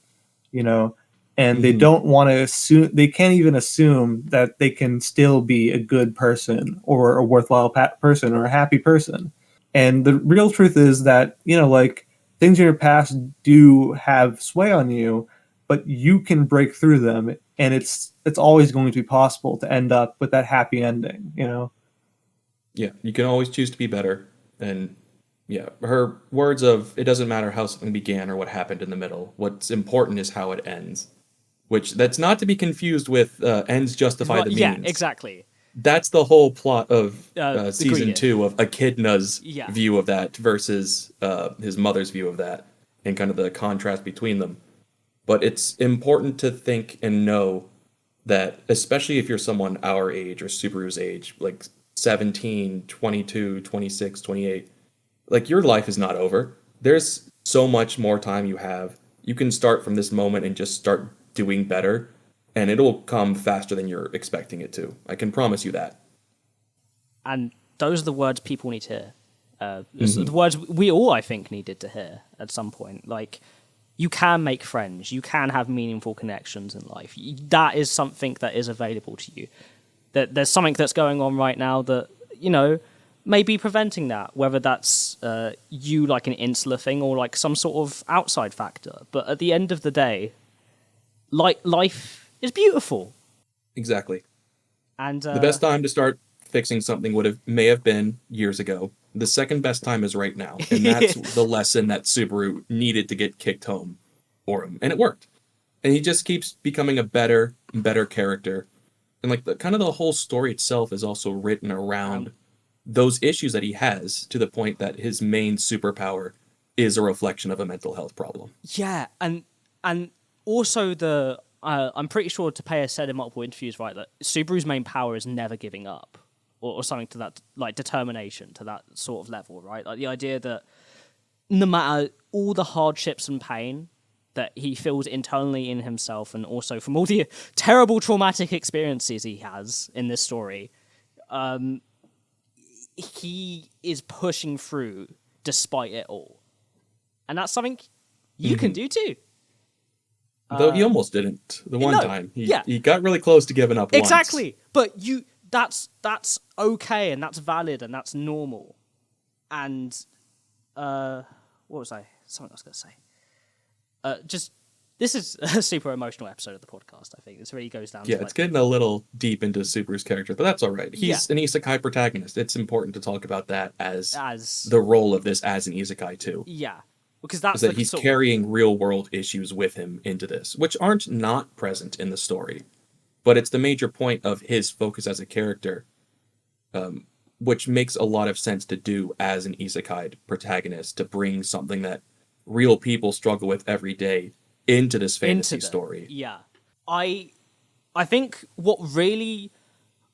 and they don't want to assume, they can't even assume that they can still be a good person or a worthwhile person or a happy person. And the real truth is that, you know, like, things in your past do have sway on you, but you can break through them, and it's always going to be possible to end up with that happy ending, you know? Yeah, you can always choose to be better. And yeah, her words of, it doesn't matter how something began or what happened in the middle. What's important is how it ends. Which, that's not to be confused with ends justify the means. Yeah, exactly. That's the whole plot of The season Greed. 2 of Echidna's Yeah. view of that versus his mother's view of that, and kind of the contrast between them. But it's important to think and know that, especially if you're someone our age or Subaru's age, like 17, 22, 26, 28, like, your life is not over. There's so much more time you have. You can start from this moment and just start doing better, and it'll come faster than you're expecting it to. I can promise you that. And those are the words people need to hear. The words we all, I think, needed to hear at some point. Like, you can make friends. You can have meaningful connections in life. That is something that is available to you. There's something that's going on right now that, you know, may be preventing that, whether that's you, like, an insular thing, or like some sort of outside factor. But at the end of the day, life is beautiful. Exactly. And the best time to start fixing something may have been years ago. The second best time is right now, and that's the lesson that Subaru needed to get kicked home for him, and it worked. And he just keeps becoming a better and better character, and like the whole story itself is also written around those issues that he has, to the point that his main superpower is a reflection of a mental health problem. Yeah, and also I'm pretty sure Tapea said in multiple interviews, right, that Subaru's main power is never giving up, or something to that, like, determination to that sort of level, right? Like, the idea that no matter all the hardships and pain that he feels internally in himself, and also from all the terrible traumatic experiences he has in this story, he is pushing through despite it all. And that's something you can do too. Though he almost didn't the one time. He got really close to giving up exactly. Once. But that's okay, and that's valid, and that's normal. And what was I? Something I was going to say. This is a super emotional episode of the podcast, I think. This really goes down to, it's getting a little deep into Subaru's character, but that's all right. He's an isekai protagonist. It's important to talk about that as the role of this as an isekai too. Yeah. Because that's that he's carrying real world issues with him into this, which aren't not present in the story, but it's the major point of his focus as a character, which makes a lot of sense to do as an isekai protagonist, to bring something that real people struggle with every day into this fantasy story. Yeah, I think what really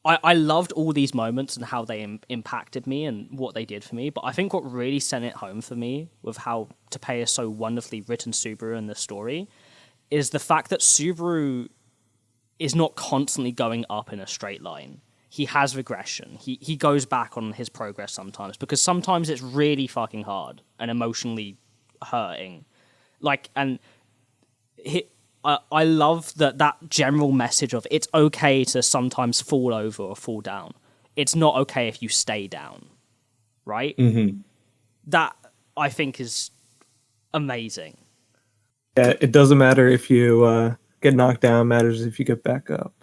I loved all these moments and how they impacted me and what they did for me, but I think what really sent it home for me with how Tapea so wonderfully written Subaru in the story is the fact that Subaru is not constantly going up in a straight line. He has regression. He goes back on his progress sometimes, because sometimes it's really fucking hard and emotionally hurting. Like, and I love that general message of it's okay to sometimes fall over or fall down. It's not okay if you stay down, right? Mm-hmm. That, I think, is amazing. Yeah, it doesn't matter if you get knocked down, it matters if you get back up.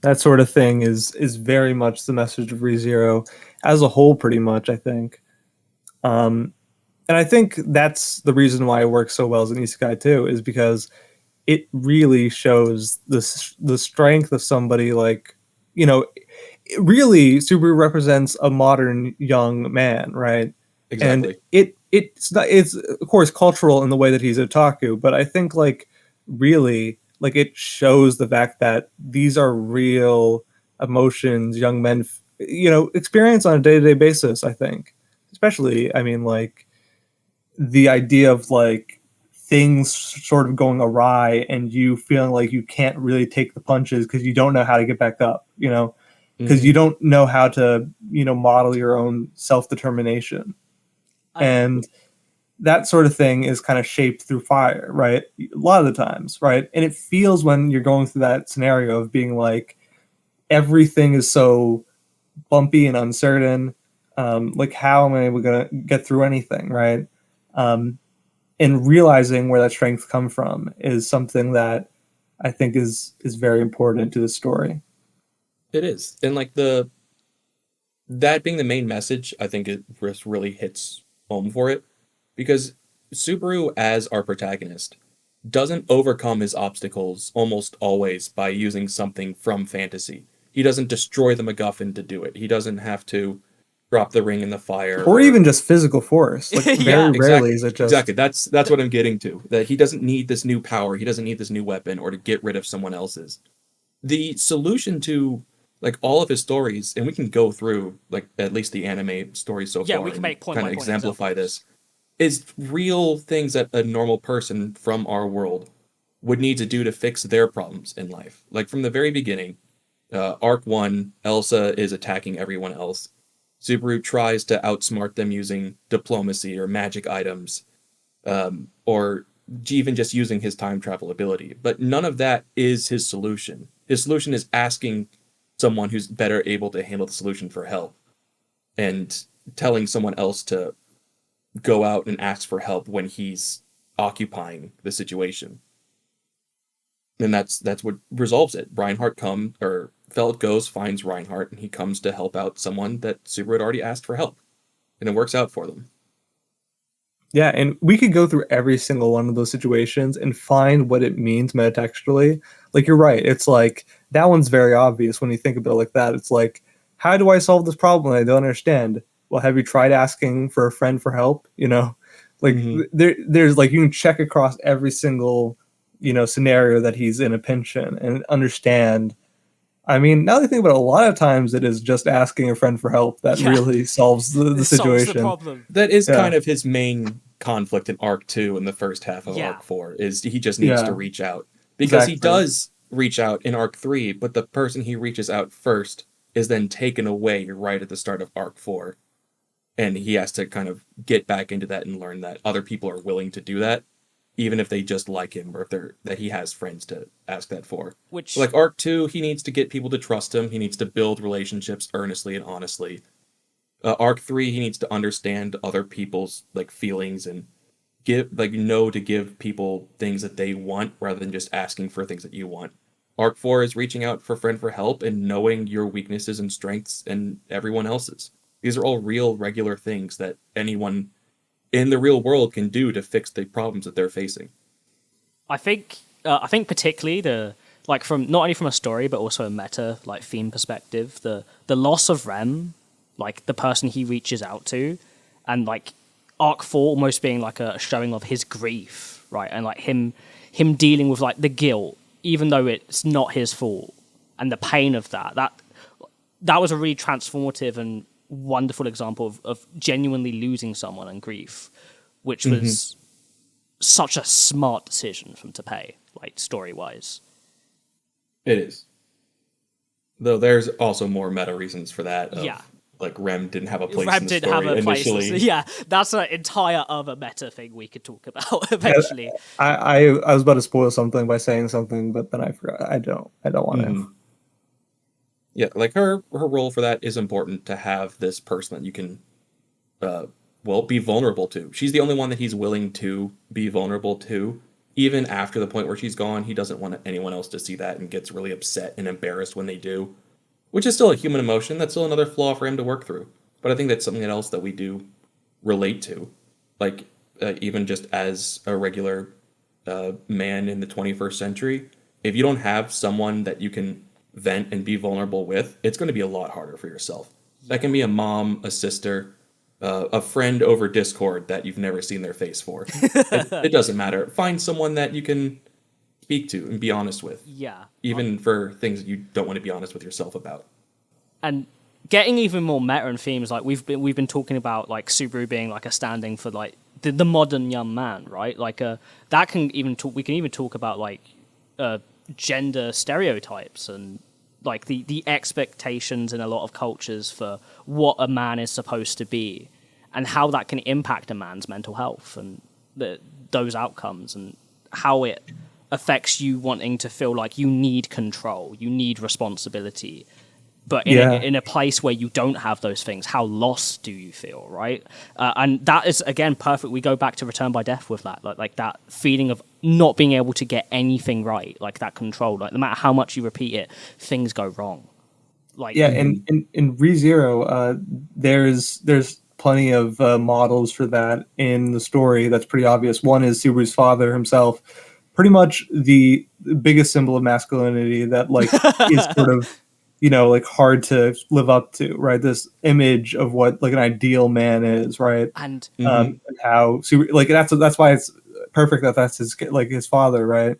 That sort of thing is very much the message of ReZero as a whole, pretty much, I think. And I think that's the reason why it works so well as an isekai too, is because it really shows the strength of somebody like, you know, really Subaru represents a modern young man, right? Exactly. And it's of course cultural in the way that he's otaku, but I think like really like it shows the fact that these are real emotions young men experience on a day-to-day basis. I think, especially, I mean, like the idea of like things sort of going awry and you feeling like you can't really take the punches because you don't know how to get back up, because you don't know how to, model your own self-determination. And that sort of thing is kind of shaped through fire, right? A lot of the times, right? And it feels when you're going through that scenario of being like, everything is so bumpy and uncertain. Like, how am I going to get through anything, right? And realizing where that strength comes from is something that I think is very important to the story. It is. And like that being the main message, I think it just really hits home for it, because Subaru as our protagonist doesn't overcome his obstacles almost always by using something from fantasy. He doesn't destroy the MacGuffin to do it. He doesn't have to drop the ring in the fire, Or even just physical force. Like, Yeah, very rarely is it just exactly. That's what I'm getting to. That he doesn't need this new power. He doesn't need this new weapon or to get rid of someone else's. The solution to like all of his stories, and we can go through like at least the anime stories so Yeah, far we can and make point kind by of point exemplify examples. this, is real things that a normal person from our world would need to do to fix their problems in life. Like from the very beginning, Arc 1, Elsa is attacking everyone else. Subaru tries to outsmart them using diplomacy or magic items, or even just using his time travel ability. But none of that is his solution. His solution is asking someone who's better able to handle the solution for help, and telling someone else to go out and ask for help when he's occupying the situation. And that's what resolves it. Feld goes, finds Reinhardt, and he comes to help out someone that Subaru had already asked for help. And it works out for them. Yeah, and we could go through every single one of those situations and find what it means metatextually. Like, you're right. It's like that one's very obvious when you think about it like that. It's like, how do I solve this problem I don't understand? Well, have you tried asking for a friend for help? Like, Mm-hmm. there's like, you can check across every single scenario that he's in a pinch in and understand. I mean, now that I think about it, a lot of times it is just asking a friend for help that Yeah. really solves the It solves the situation. problem. That is Yeah. kind of his main conflict in Arc 2 and the first half of Yeah. Arc 4, is he just needs to Yeah. reach out. Because he Exactly. does reach out in Arc 3, but the person he reaches out first is then taken away right at the start of Arc 4. And he has to kind of get back into that and learn that other people are willing to do that, even if they just like him, or if that he has friends to ask that for. Which, Like Arc 2, he needs to get people to trust him. He needs to build relationships earnestly and honestly. Arc 3, he needs to understand other people's like feelings and know to give people things that they want rather than just asking for things that you want. Arc 4 is reaching out for friend for help and knowing your weaknesses and strengths and everyone else's. These are all real, regular things that anyone in the real world can do to fix the problems that they're facing. I think particularly from not only from a story but also a meta like theme perspective, the loss of Rem, like the person he reaches out to, and like Arc 4 almost being like a showing of his grief, right? And like him dealing with like the guilt, even though it's not his fault, and the pain of that was a really transformative and wonderful example of genuinely losing someone and grief, which was such a smart decision from Teppei, like story-wise. It is. Though there's also more meta reasons for that. Yeah. Like Rem didn't have a place Rem in the didn't story have a place. initially. Yeah, that's an entire other meta thing we could talk about eventually. I was about to spoil something by saying something, but then I forgot. I don't want to. Yeah, like her role for that is important, to have this person that you can be vulnerable to. She's the only one that he's willing to be vulnerable to. Even after the point where she's gone, he doesn't want anyone else to see that and gets really upset and embarrassed when they do. Which is still a human emotion. That's still another flaw for him to work through. But I think that's something else that we do relate to. Like, even just as a regular man in the 21st century, if you don't have someone that you can vent and be vulnerable with, it's going to be a lot harder for yourself. That can be a mom, a sister, a friend over Discord that you've never seen their face for. It doesn't matter. Find someone that you can speak to and be honest with. Yeah. Even for things that you don't want to be honest with yourself about. And getting even more meta and themes, like we've been talking about like Subaru being like a standing for like the modern young man, right? Like that can even talk. We can even talk about like gender stereotypes and like the expectations in a lot of cultures for what a man is supposed to be. and how that can impact a man's mental health and those outcomes, and how it affects you wanting to feel like you need control, you need responsibility. But in a place where you don't have those things, how lost do you feel, right? And that is, again, perfect. We go back to Return by Death with that, like that feeling of not being able to get anything right, like that control. Like no matter how much you repeat it, things go wrong. Like and in ReZero, there's plenty of models for that in the story. That's pretty obvious. One is Subaru's father himself, pretty much the biggest symbol of masculinity that like is sort of, like hard to live up to, right? This image of what like an ideal man is, right? And And how like that's why it's perfect that that's his father, right?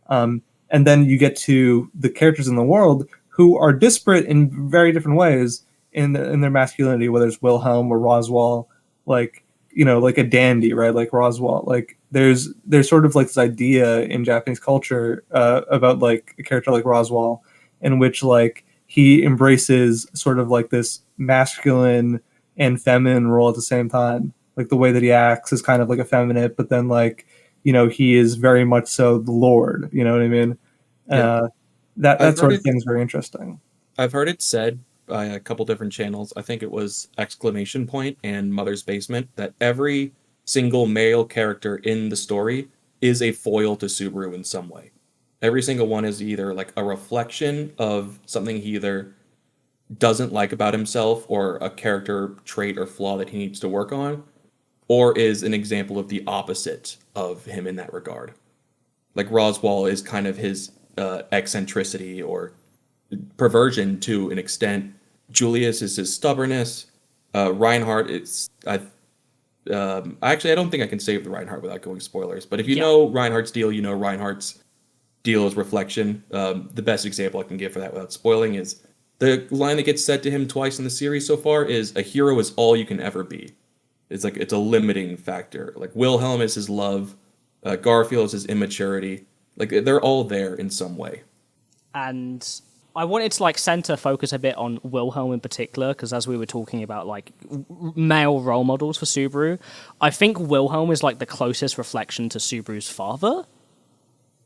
And then you get to the characters in the world who are disparate in very different ways in their masculinity, whether it's Wilhelm or Roswell, like like a dandy, right? Like Roswell, like there's sort of like this idea in Japanese culture about like a character like Roswell, in which like he embraces sort of like this masculine and feminine role at the same time. Like the way that he acts is kind of like effeminate, but then like, he is very much so the Lord, you know what I mean? Yeah. That sort of thing is very interesting. I've heard it said by a couple different channels. I think it was Exclamation Point and Mother's Basement that every single male character in the story is a foil to Subaru in some way. Every single one is either like a reflection of something he either doesn't like about himself or a character trait or flaw that he needs to work on, or is an example of the opposite of him in that regard. Like Roswell is kind of his eccentricity or perversion to an extent. Julius is his stubbornness. Reinhardt, actually, I don't think I can save the Reinhardt without going spoilers. But if you know Reinhardt's deal, you know Reinhardt's deal is reflection. The best example I can give for that without spoiling is the line that gets said to him twice in the series so far is, "A hero is all you can ever be." It's like it's a limiting factor. Like Wilhelm is his love, Garfield is his immaturity. Like they're all there in some way. And I wanted to like center focus a bit on Wilhelm in particular, because as we were talking about like male role models for Subaru, I think Wilhelm is like the closest reflection to Subaru's father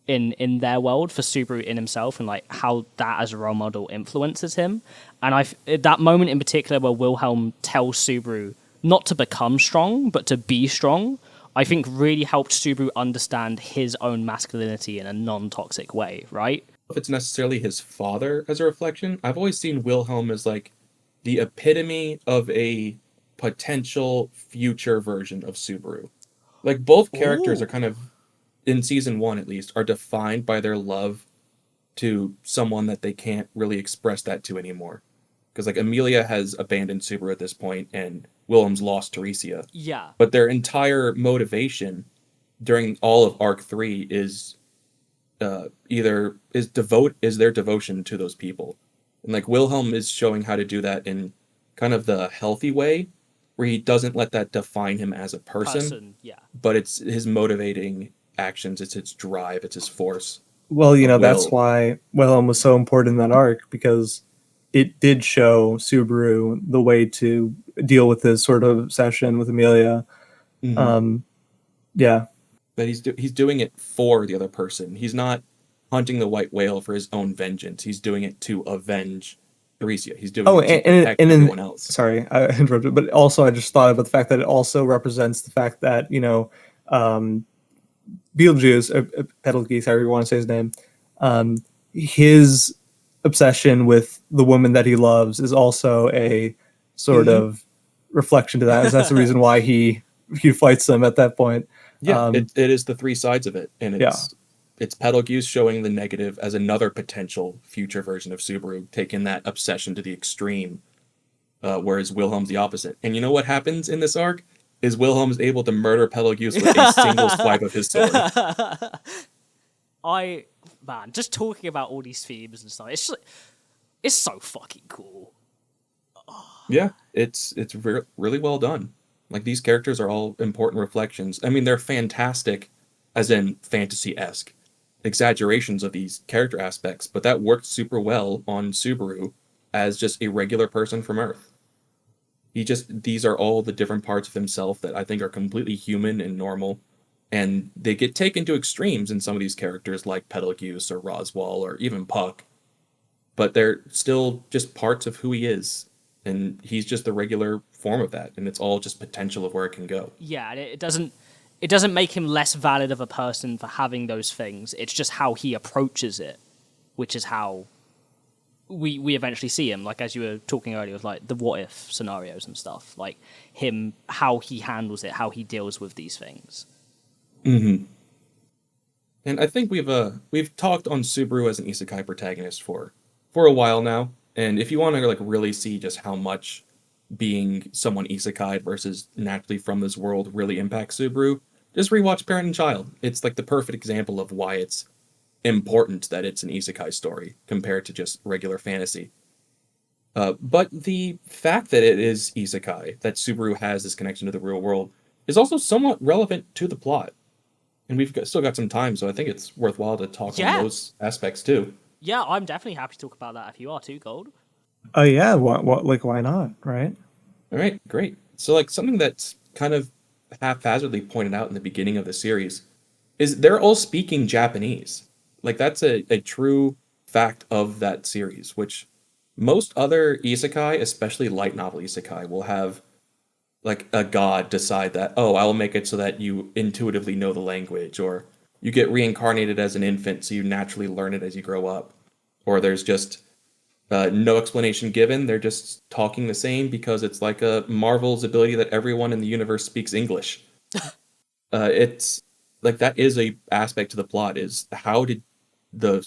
in their world for Subaru in himself, and like how that as a role model influences him. And that moment in particular where Wilhelm tells Subaru not to become strong but to be strong, I think really helped Subaru understand his own masculinity in a non-toxic way, right? If it's necessarily his father as a reflection, I've always seen Wilhelm as like the epitome of a potential future version of Subaru. Like both characters are kind of, in season 1 at least, are defined by their love to someone that they can't really express that to anymore. Because like Amelia has abandoned Subaru at this point, and Wilhelm's lost Teresia. Yeah. But their entire motivation during all of Arc 3 is their devotion to those people. And like Wilhelm is showing how to do that in kind of the healthy way, where he doesn't let that define him as a person. Yeah. But it's his motivating actions, it's his drive, it's his force. Well, that's why Wilhelm was so important in that arc, because it did show Subaru the way to deal with this sort of obsession with Amelia. Mm-hmm. Yeah. But he's doing it for the other person. He's not hunting the white whale for his own vengeance. He's doing it to avenge Teresia. He's doing it to protect everyone else. Sorry, I interrupted, but also I just thought about the fact that it also represents the fact that, Beetlejuice, Betelgeuse, however you want to say his name, his obsession with the woman that he loves is also a sort of reflection to that. That's the reason why he fights them at that point. Yeah, it is the three sides of it, and it's Betelgeuse showing the negative as another potential future version of Subaru, taking that obsession to the extreme, whereas Wilhelm's the opposite. And you know what happens in this arc? Is Wilhelm is able to murder Betelgeuse with a single swipe of his sword. Just talking about all these themes and stuff, it's so fucking cool. Yeah, it's really well done. Like, these characters are all important reflections. I mean, they're fantastic, as in fantasy-esque exaggerations of these character aspects, but that worked super well on Subaru as just a regular person from Earth. These are all the different parts of himself that I think are completely human and normal. And they get taken to extremes in some of these characters like Betelgeuse or Roswell or even Puck. But they're still just parts of who he is. And he's just the regular form of that. And it's all just potential of where it can go. Yeah, and it doesn't make him less valid of a person for having those things. It's just how he approaches it, which is how we eventually see him. Like as you were talking earlier, with like the what if scenarios and stuff. Like him, how he handles it, how he deals with these things. Mm-hmm. And I think we've talked on Subaru as an isekai protagonist for a while now. And if you want to like really see just how much being someone isekai versus naturally from this world really impacts Subaru, just rewatch Parent and Child. It's like the perfect example of why it's important that it's an isekai story compared to just regular fantasy. But the fact that it is isekai, that Subaru has this connection to the real world, is also somewhat relevant to the plot. And still got some time, so I think it's worthwhile to talk on those aspects too. Yeah, I'm definitely happy to talk about that if you are too, Gold. Oh yeah, what like why not, right? All right, great. So like something that's kind of haphazardly pointed out in the beginning of the series is they're all speaking Japanese. Like that's a true fact of that series, which most other isekai, especially light novel isekai, will have like a god decide that, oh, I'll make it so that you intuitively know the language, or you get reincarnated as an infant so you naturally learn it as you grow up. Or there's just no explanation given. They're just talking the same because it's like a Marvel's ability that everyone in the universe speaks English. It's like that is a aspect to the plot, is how did the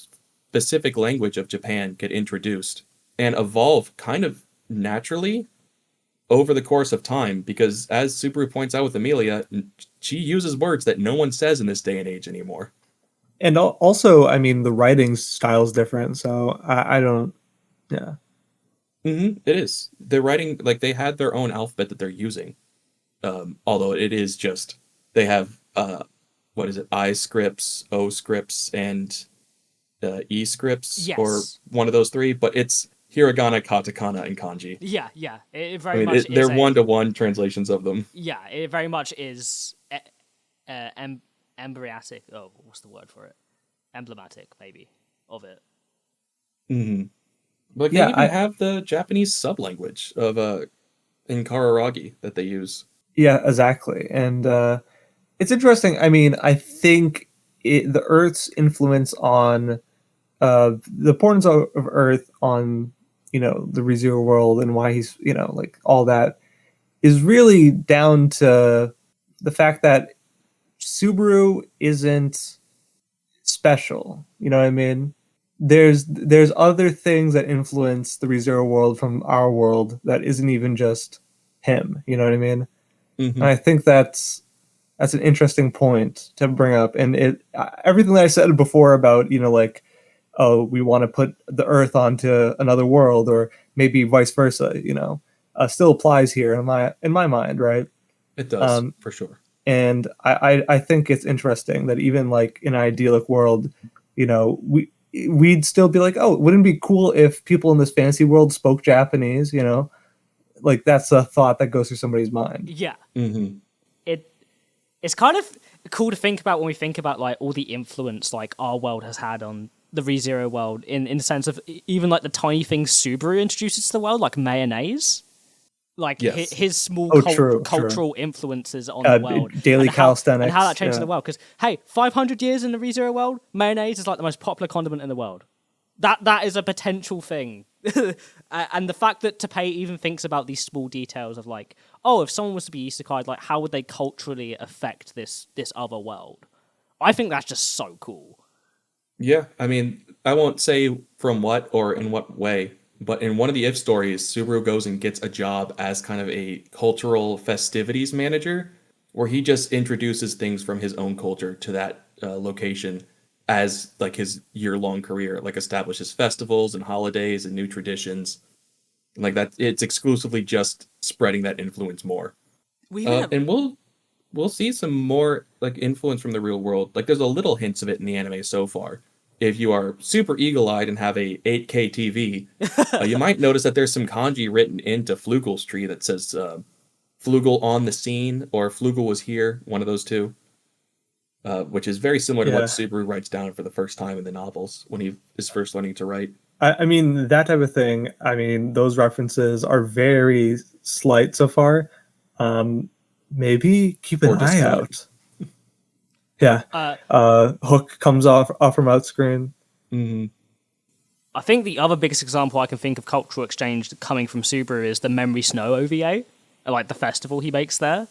specific language of Japan get introduced and evolve kind of naturally over the course of time, because as Subaru points out with Amelia, she uses words that no one says in this day and age anymore. And also, I mean, the writing style is different, so I don't. Yeah. Mm-hmm, it is. They're writing like they had their own alphabet that they're using. Although it is just they have what is it? I scripts, O scripts, and E scripts, Yes. or one of those three. But it's hiragana, katakana, and kanji. Yeah, yeah. It very much is they're one-to-one translations of them. Yeah, it very much is embryatic. Oh, what's the word for it? Emblematic, maybe, of it. Mm-hmm. Like they even have the Japanese sub-language of Inkararagi that they use. Yeah, exactly. And it's interesting. I mean, I think the Earth's influence on the importance of Earth on, the ReZero world and why he's, like all that is really down to the fact that Subaru isn't special. You know what I mean? There's other things that influence the ReZero world from our world that isn't even just him. You know what I mean? Mm-hmm. And I think that's an interesting point to bring up. And everything that I said before about, like, oh, we want to put the Earth onto another world, or maybe vice versa, still applies here in my mind, right? It does, for sure. And I think it's interesting that even like in an idyllic world, we'd still be like, oh, wouldn't it be cool if people in this fantasy world spoke Japanese, Like that's a thought that goes through somebody's mind. Yeah. Mm-hmm. It's kind of cool to think about when we think about like all the influence like our world has had on the ReZero world in the sense of even like the tiny things Subaru introduces to the world, like mayonnaise. Like his small cultural influences on the world. Daily calisthenics. And how that changes the world. Because, hey, 500 years in the ReZero world, mayonnaise is like the most popular condiment in the world. That is a potential thing. And the fact that Tappei even thinks about these small details of like, oh, if someone was to be isekai, like how would they culturally affect this other world? I think that's just so cool. Yeah, I mean, I won't say from what or in what way, but in one of the If stories, Subaru goes and gets a job as kind of a cultural festivities manager, where he just introduces things from his own culture to that location as like his year-long career, like establishes festivals and holidays and new traditions. Like that, it's exclusively just spreading that influence more. And we'll see some more like influence from the real world. Like there's a little hints of it in the anime so far, if you are super eagle-eyed and have a 8K TV, you might notice that there's some kanji written into Flugel's tree that says Flugel on the scene or Flugel was here, one of those two, which is very similar to what Subaru writes down for the first time in the novels when he is first learning to write. I mean, that type of thing, I mean, those references are very slight so far. Maybe keep an eye out. Yeah. Hook comes off from out screen. Mm-hmm. I think the other biggest example I can think of cultural exchange coming from Subaru is the Memory Snow OVA, like the festival he makes there,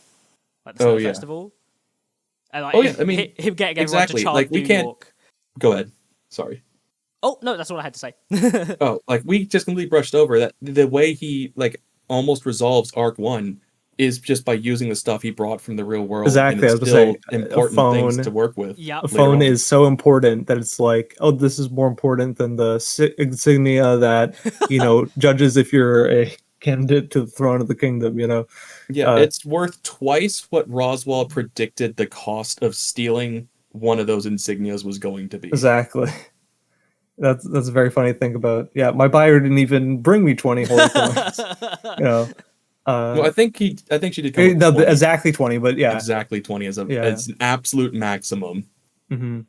like the Snow Festival. And like, I mean, him getting everyone to chant New York. Go ahead. Sorry. Oh no, that's all I had to say. Like we just completely brushed over that. The way he like almost resolves Arc 1 is just by using the stuff he brought from the real world. Exactly, and I was going to say, important things to work with. Yeah, a phone is so important that it's like, oh, this is more important than the insignia that judges if you're a candidate to the throne of the kingdom. Yeah, it's worth twice what Roswell predicted the cost of stealing one of those insignias was going to be. Exactly. That's a very funny thing about. Yeah, my buyer didn't even bring me 20 holy coins. Well, I think she did come up with 20. Exactly 20, but yeah, exactly 20 is it's an absolute maximum. Mm-hmm.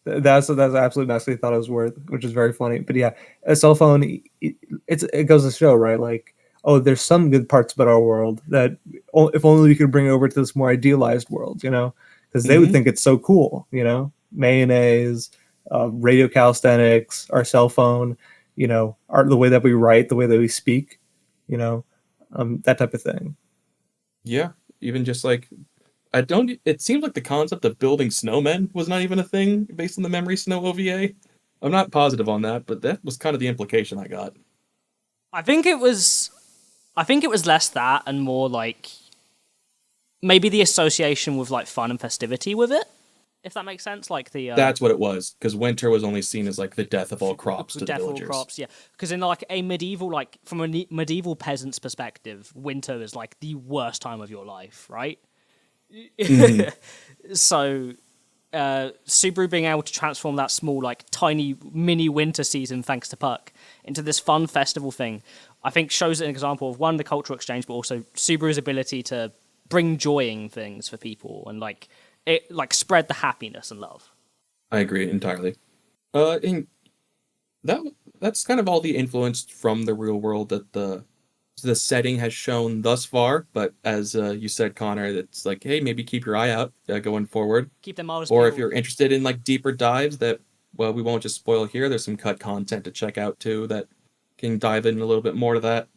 That's absolute maximum. I thought it was worth, which is very funny. But yeah, a cell phone, it goes to show, right? Like, oh, there's some good parts about our world that if only we could bring it over to this more idealized world, because they would think it's so cool, mayonnaise. Radio calisthenics, our cell phone, the way that we write, the way that we speak, that type of thing. Yeah, even just like it seems like the concept of building snowmen was not even a thing based on the Memory Snow OVA. I'm not positive on that, but that was kind of the implication I got. I think it was less that and more like maybe the association with like fun and festivity with it. If that makes sense, like the that's what it was, because winter was only seen as like the death of all crops to the villagers. Crops, yeah. Because in like a medieval, like from a medieval peasant's perspective, winter is like the worst time of your life, right? Mm-hmm. So, Subaru being able to transform that small, like tiny mini winter season, thanks to Puck, into this fun festival thing, I think shows an example of one, the cultural exchange, but also Subaru's ability to bring joy in things for people and like. It like spread the happiness and love. I agree entirely. That's kind of all the influence from the real world that the setting has shown thus far. But as you said, Connor, it's like, hey, maybe keep your eye out going forward. Keep them eyes or peeled. If you're interested in like deeper dives, that we won't just spoil here. There's some cut content to check out too that can dive in a little bit more to that.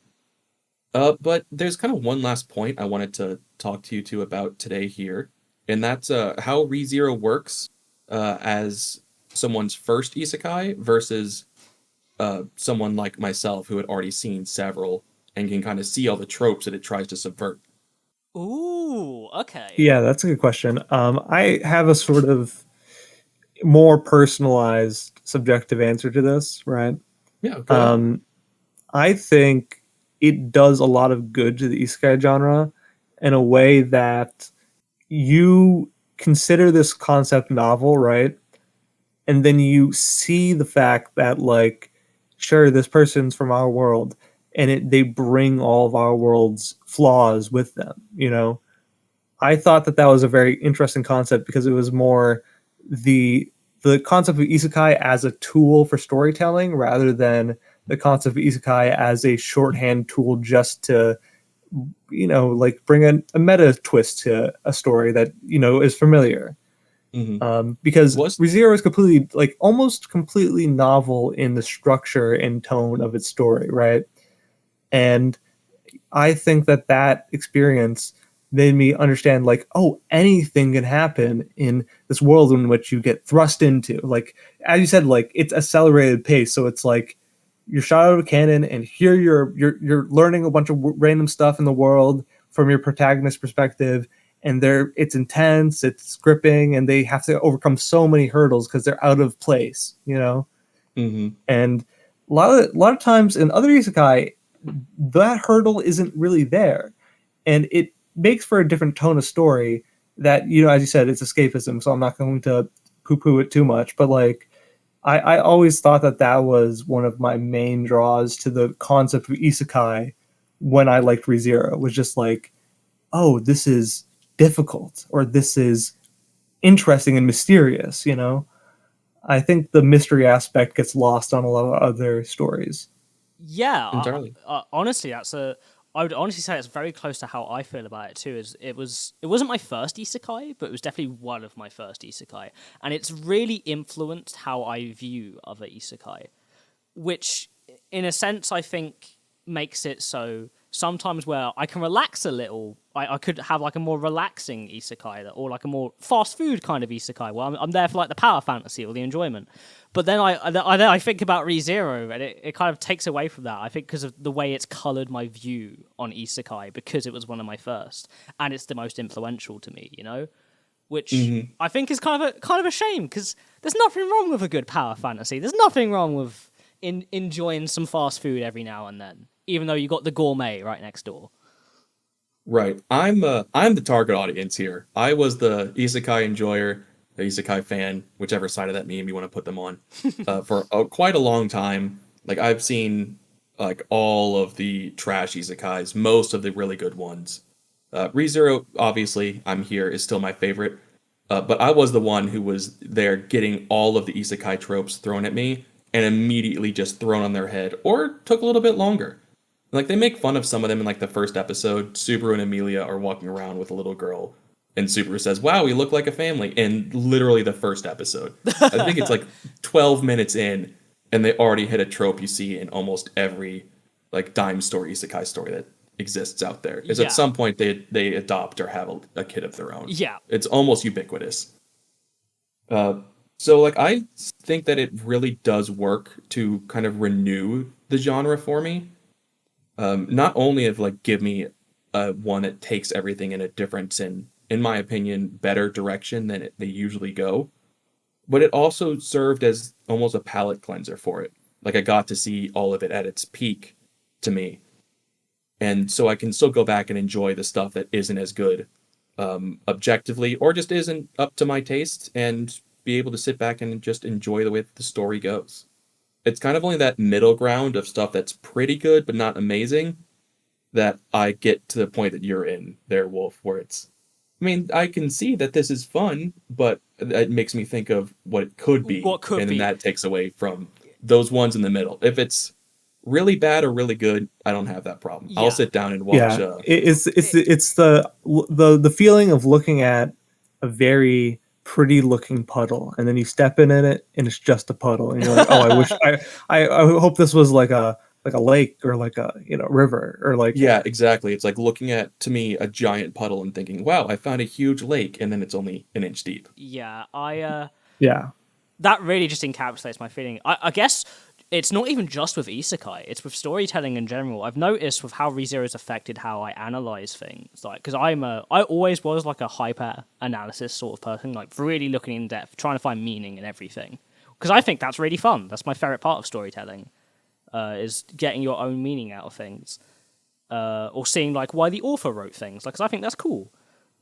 But there's kind of one last point I wanted to talk to you two about today here. And that's how ReZero works as someone's first isekai versus someone like myself who had already seen several and can kind of see all the tropes that it tries to subvert. Ooh, okay. Yeah, that's a good question. I have a sort of more personalized, subjective answer to this, right? Yeah, go ahead. I think it does a lot of good to the isekai genre in a way that you consider this concept novel, right? And then you see the fact that, like, sure, this person's from our world, and they bring all of our world's flaws with them, I thought that was a very interesting concept because it was more the concept of isekai as a tool for storytelling rather than the concept of isekai as a shorthand tool just to like bring a meta twist to a story that is familiar. Mm-hmm. Because ReZero is completely, like, almost completely novel in the structure and tone of its story, right? And I think that experience made me understand, like, oh, anything can happen in this world in which you get thrust into. Like, as you said, like, it's accelerated pace, so it's like you're shot out of a cannon, and here you're learning a bunch of random stuff in the world from your protagonist's perspective, and it's intense, it's gripping, and they have to overcome so many hurdles because they're out of place, Mm-hmm. And a lot of times in other isekai, that hurdle isn't really there, and it makes for a different tone of story. That as you said, it's escapism, so I'm not going to poo-poo it too much, but like, I always thought that that was one of my main draws to the concept of isekai when I liked ReZero, was just like, oh, this is difficult, or this is interesting and mysterious, you know? I think the mystery aspect gets lost on a lot of other stories. Yeah, Entirely. honestly, I would honestly say it's very close to how I feel about it too. It wasn't my first isekai, but it was definitely one of my first isekai, and it's really influenced how I view other isekai, which, in a sense, I think makes it so sometimes where I can relax a little. I could have like a more relaxing isekai, or like a more fast food kind of isekai, where I'm there for like the power fantasy or the enjoyment. But then I think about ReZero, and it kind of takes away from that. I think because of the way it's colored my view on isekai, because it was one of my first, and it's the most influential to me, you know? Which I think is kind of a shame, because there's nothing wrong with a good power fantasy. There's nothing wrong with enjoying some fast food every now and then, even though you got the gourmet right next door. Right. I'm the target audience here. I was the isekai enjoyer, the isekai fan, whichever side of that meme you want to put them on, for quite a long time. Like I've seen like all of the trash isekais, most of the really good ones. ReZero, obviously, I'm here is still my favorite. But I was the one who was there getting all of the isekai tropes thrown at me and immediately just thrown on their head, or took a little bit longer. Like they make fun of some of them in like the first episode. Subaru and Amelia are walking around with a little girl, and Subaru says, "Wow, we look like a family." In literally the first episode, I think it's like 12 minutes in, and they already hit a trope you see in almost every like dime store isekai story that exists out there. Is Yeah. at some point they adopt or have a kid of their own. Yeah. It's almost ubiquitous. So like I think that it really does work to kind of renew the genre for me. Not only of like give me one that takes everything in a different and, in my opinion, better direction than they usually go, but it also served as almost a palate cleanser for it. Like I got to see all of it at its peak to me, and so I can still go back and enjoy the stuff that isn't as good objectively, or just isn't up to my taste, and be able to sit back and just enjoy the way the story goes. It's kind of only that middle ground of stuff that's pretty good but not amazing that I get to the point that you're in there, Wolf, where it's, I mean, I can see that this is fun, but it makes me think of what it could be. What could and be. then that takes away from those ones in the middle. If it's really bad or really good, I don't have that problem. Yeah. I'll sit down and watch. Yeah, it's the feeling of looking at a very pretty looking puddle, and then you step in it and it's just a puddle, and you're like, oh, I hope this was like a lake, or like a, you know, river, or like, Yeah, exactly. It's like looking at, to me, a giant puddle and thinking, wow, I found a huge lake, and then it's only an inch deep. Yeah, yeah, that really just encapsulates my feeling. I guess it's not even just with isekai; it's with storytelling in general. I've noticed with how ReZero's affected how I analyze things. Like, because I always was like a hyper analysis sort of person, like really looking in depth, trying to find meaning in everything. Because I think that's really fun. That's my favorite part of storytelling, is getting your own meaning out of things, or seeing like why the author wrote things. Like, 'cause I think that's cool.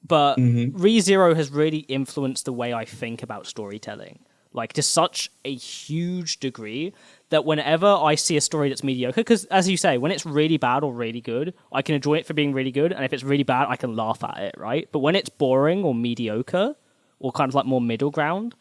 But ReZero has really influenced the way I think about storytelling, like to such a huge degree that whenever I see a story that's mediocre, because as you say, when it's really bad or really good, I can enjoy it for being really good, and if it's really bad, I can laugh at it, right? But when it's boring or mediocre, or kind of like more middle ground,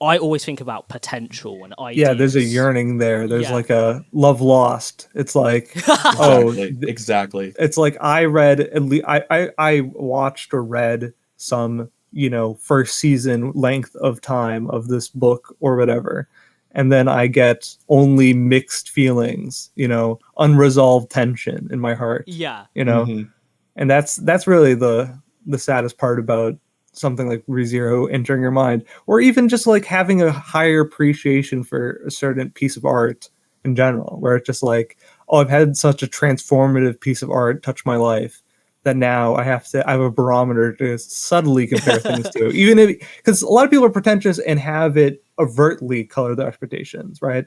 I always think about potential and ideas. yeah. There's a yearning there. There's Yeah. like a love lost. It's like, oh, Exactly. it's like I read at least I watched or read some, you know, first season length of time of this book or whatever, and then I get only mixed feelings, you know, unresolved tension in my heart, Yeah. you know. Mhm. And that's really the saddest part about something like ReZero entering your mind, or even just like having a higher appreciation for a certain piece of art in general, where it's just like, oh, I've had such a transformative piece of art touch my life that now I have a barometer to subtly compare things to, even if, because a lot of people are pretentious and have it overtly color their expectations, right?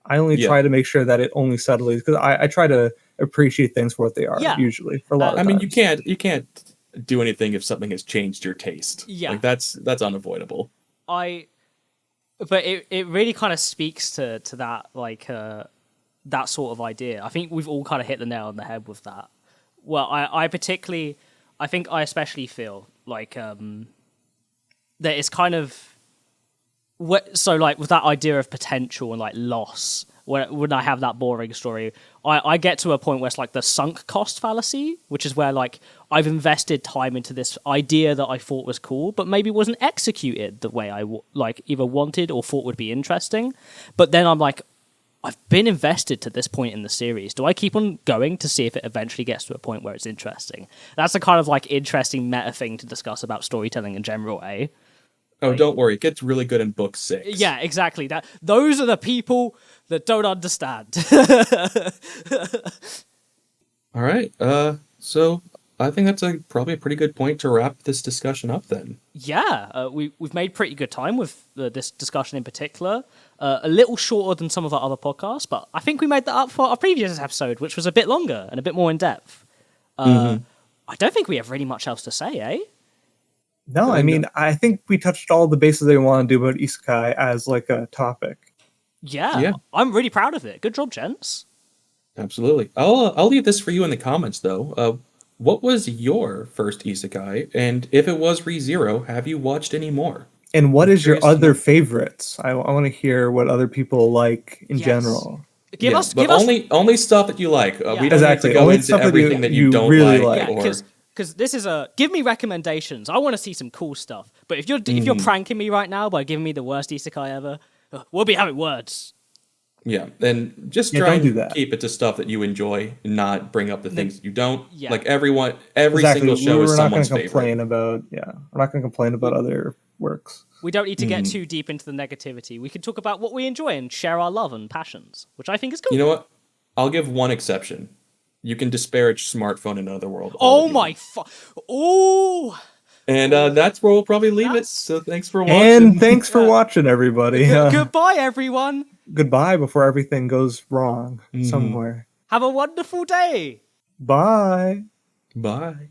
I only Yeah. try to make sure that it only subtly, because I try to appreciate things for what they are, Yeah. usually, for a lot of I mean, times. you can't do anything if something has changed your taste. Yeah. Like that's unavoidable. But it really kind of speaks to that, like, that sort of idea. I think we've all kind of hit the nail on the head with that. Well, I particularly, I think I especially feel like that it's kind of, so like with that idea of potential and like loss, when I have that boring story, I get to a point where it's like the sunk cost fallacy, which is where like I've invested time into this idea that I thought was cool, but maybe wasn't executed the way I like either wanted or thought would be interesting. But then I'm like, I've been invested to this point in the series. Do I keep on going to see if it eventually gets to a point where it's interesting? That's a kind of like interesting meta thing to discuss about storytelling in general, eh? Oh, don't worry. It gets really good in book 6. Yeah, exactly. Those are the people that don't understand. All right. So I think that's probably a pretty good point to wrap this discussion up then. Yeah, we've made pretty good time with this discussion in particular. A little shorter than some of our other podcasts, but I think we made that up for our previous episode, which was a bit longer and a bit more in depth. I don't think we have really much else to say, eh? No, I mean, I think we touched all the bases they want to do about isekai as like a topic. Yeah, I'm really proud of it. Good job, gents. Absolutely. I'll leave this for you in the comments though. What was your first isekai, and if it was ReZero, have you watched any more? And what is your other favorites? I want to hear what other people like in general. Give us only stuff that you like. We don't exactly. need to go Only into stuff that everything that you don't really like. Because this is give me recommendations. I want to see some cool stuff. But if you're pranking me right now by giving me the worst isekai ever, we'll be having words. Yeah, and just try and keep it to stuff that you enjoy, and not bring up the things you don't. Yeah. Like every single show is someone's favorite. We're not going to complain about other works. We don't need to get too deep into the negativity. We can talk about what we enjoy and share our love and passions, which I think is cool. You know what? I'll give one exception. You can disparage Smartphone in Another World. Oh my oh! And that's where we'll probably leave it. So thanks for watching. And thanks for watching, everybody. Goodbye, everyone. Goodbye before everything goes wrong somewhere. Have a wonderful day. Bye. Bye.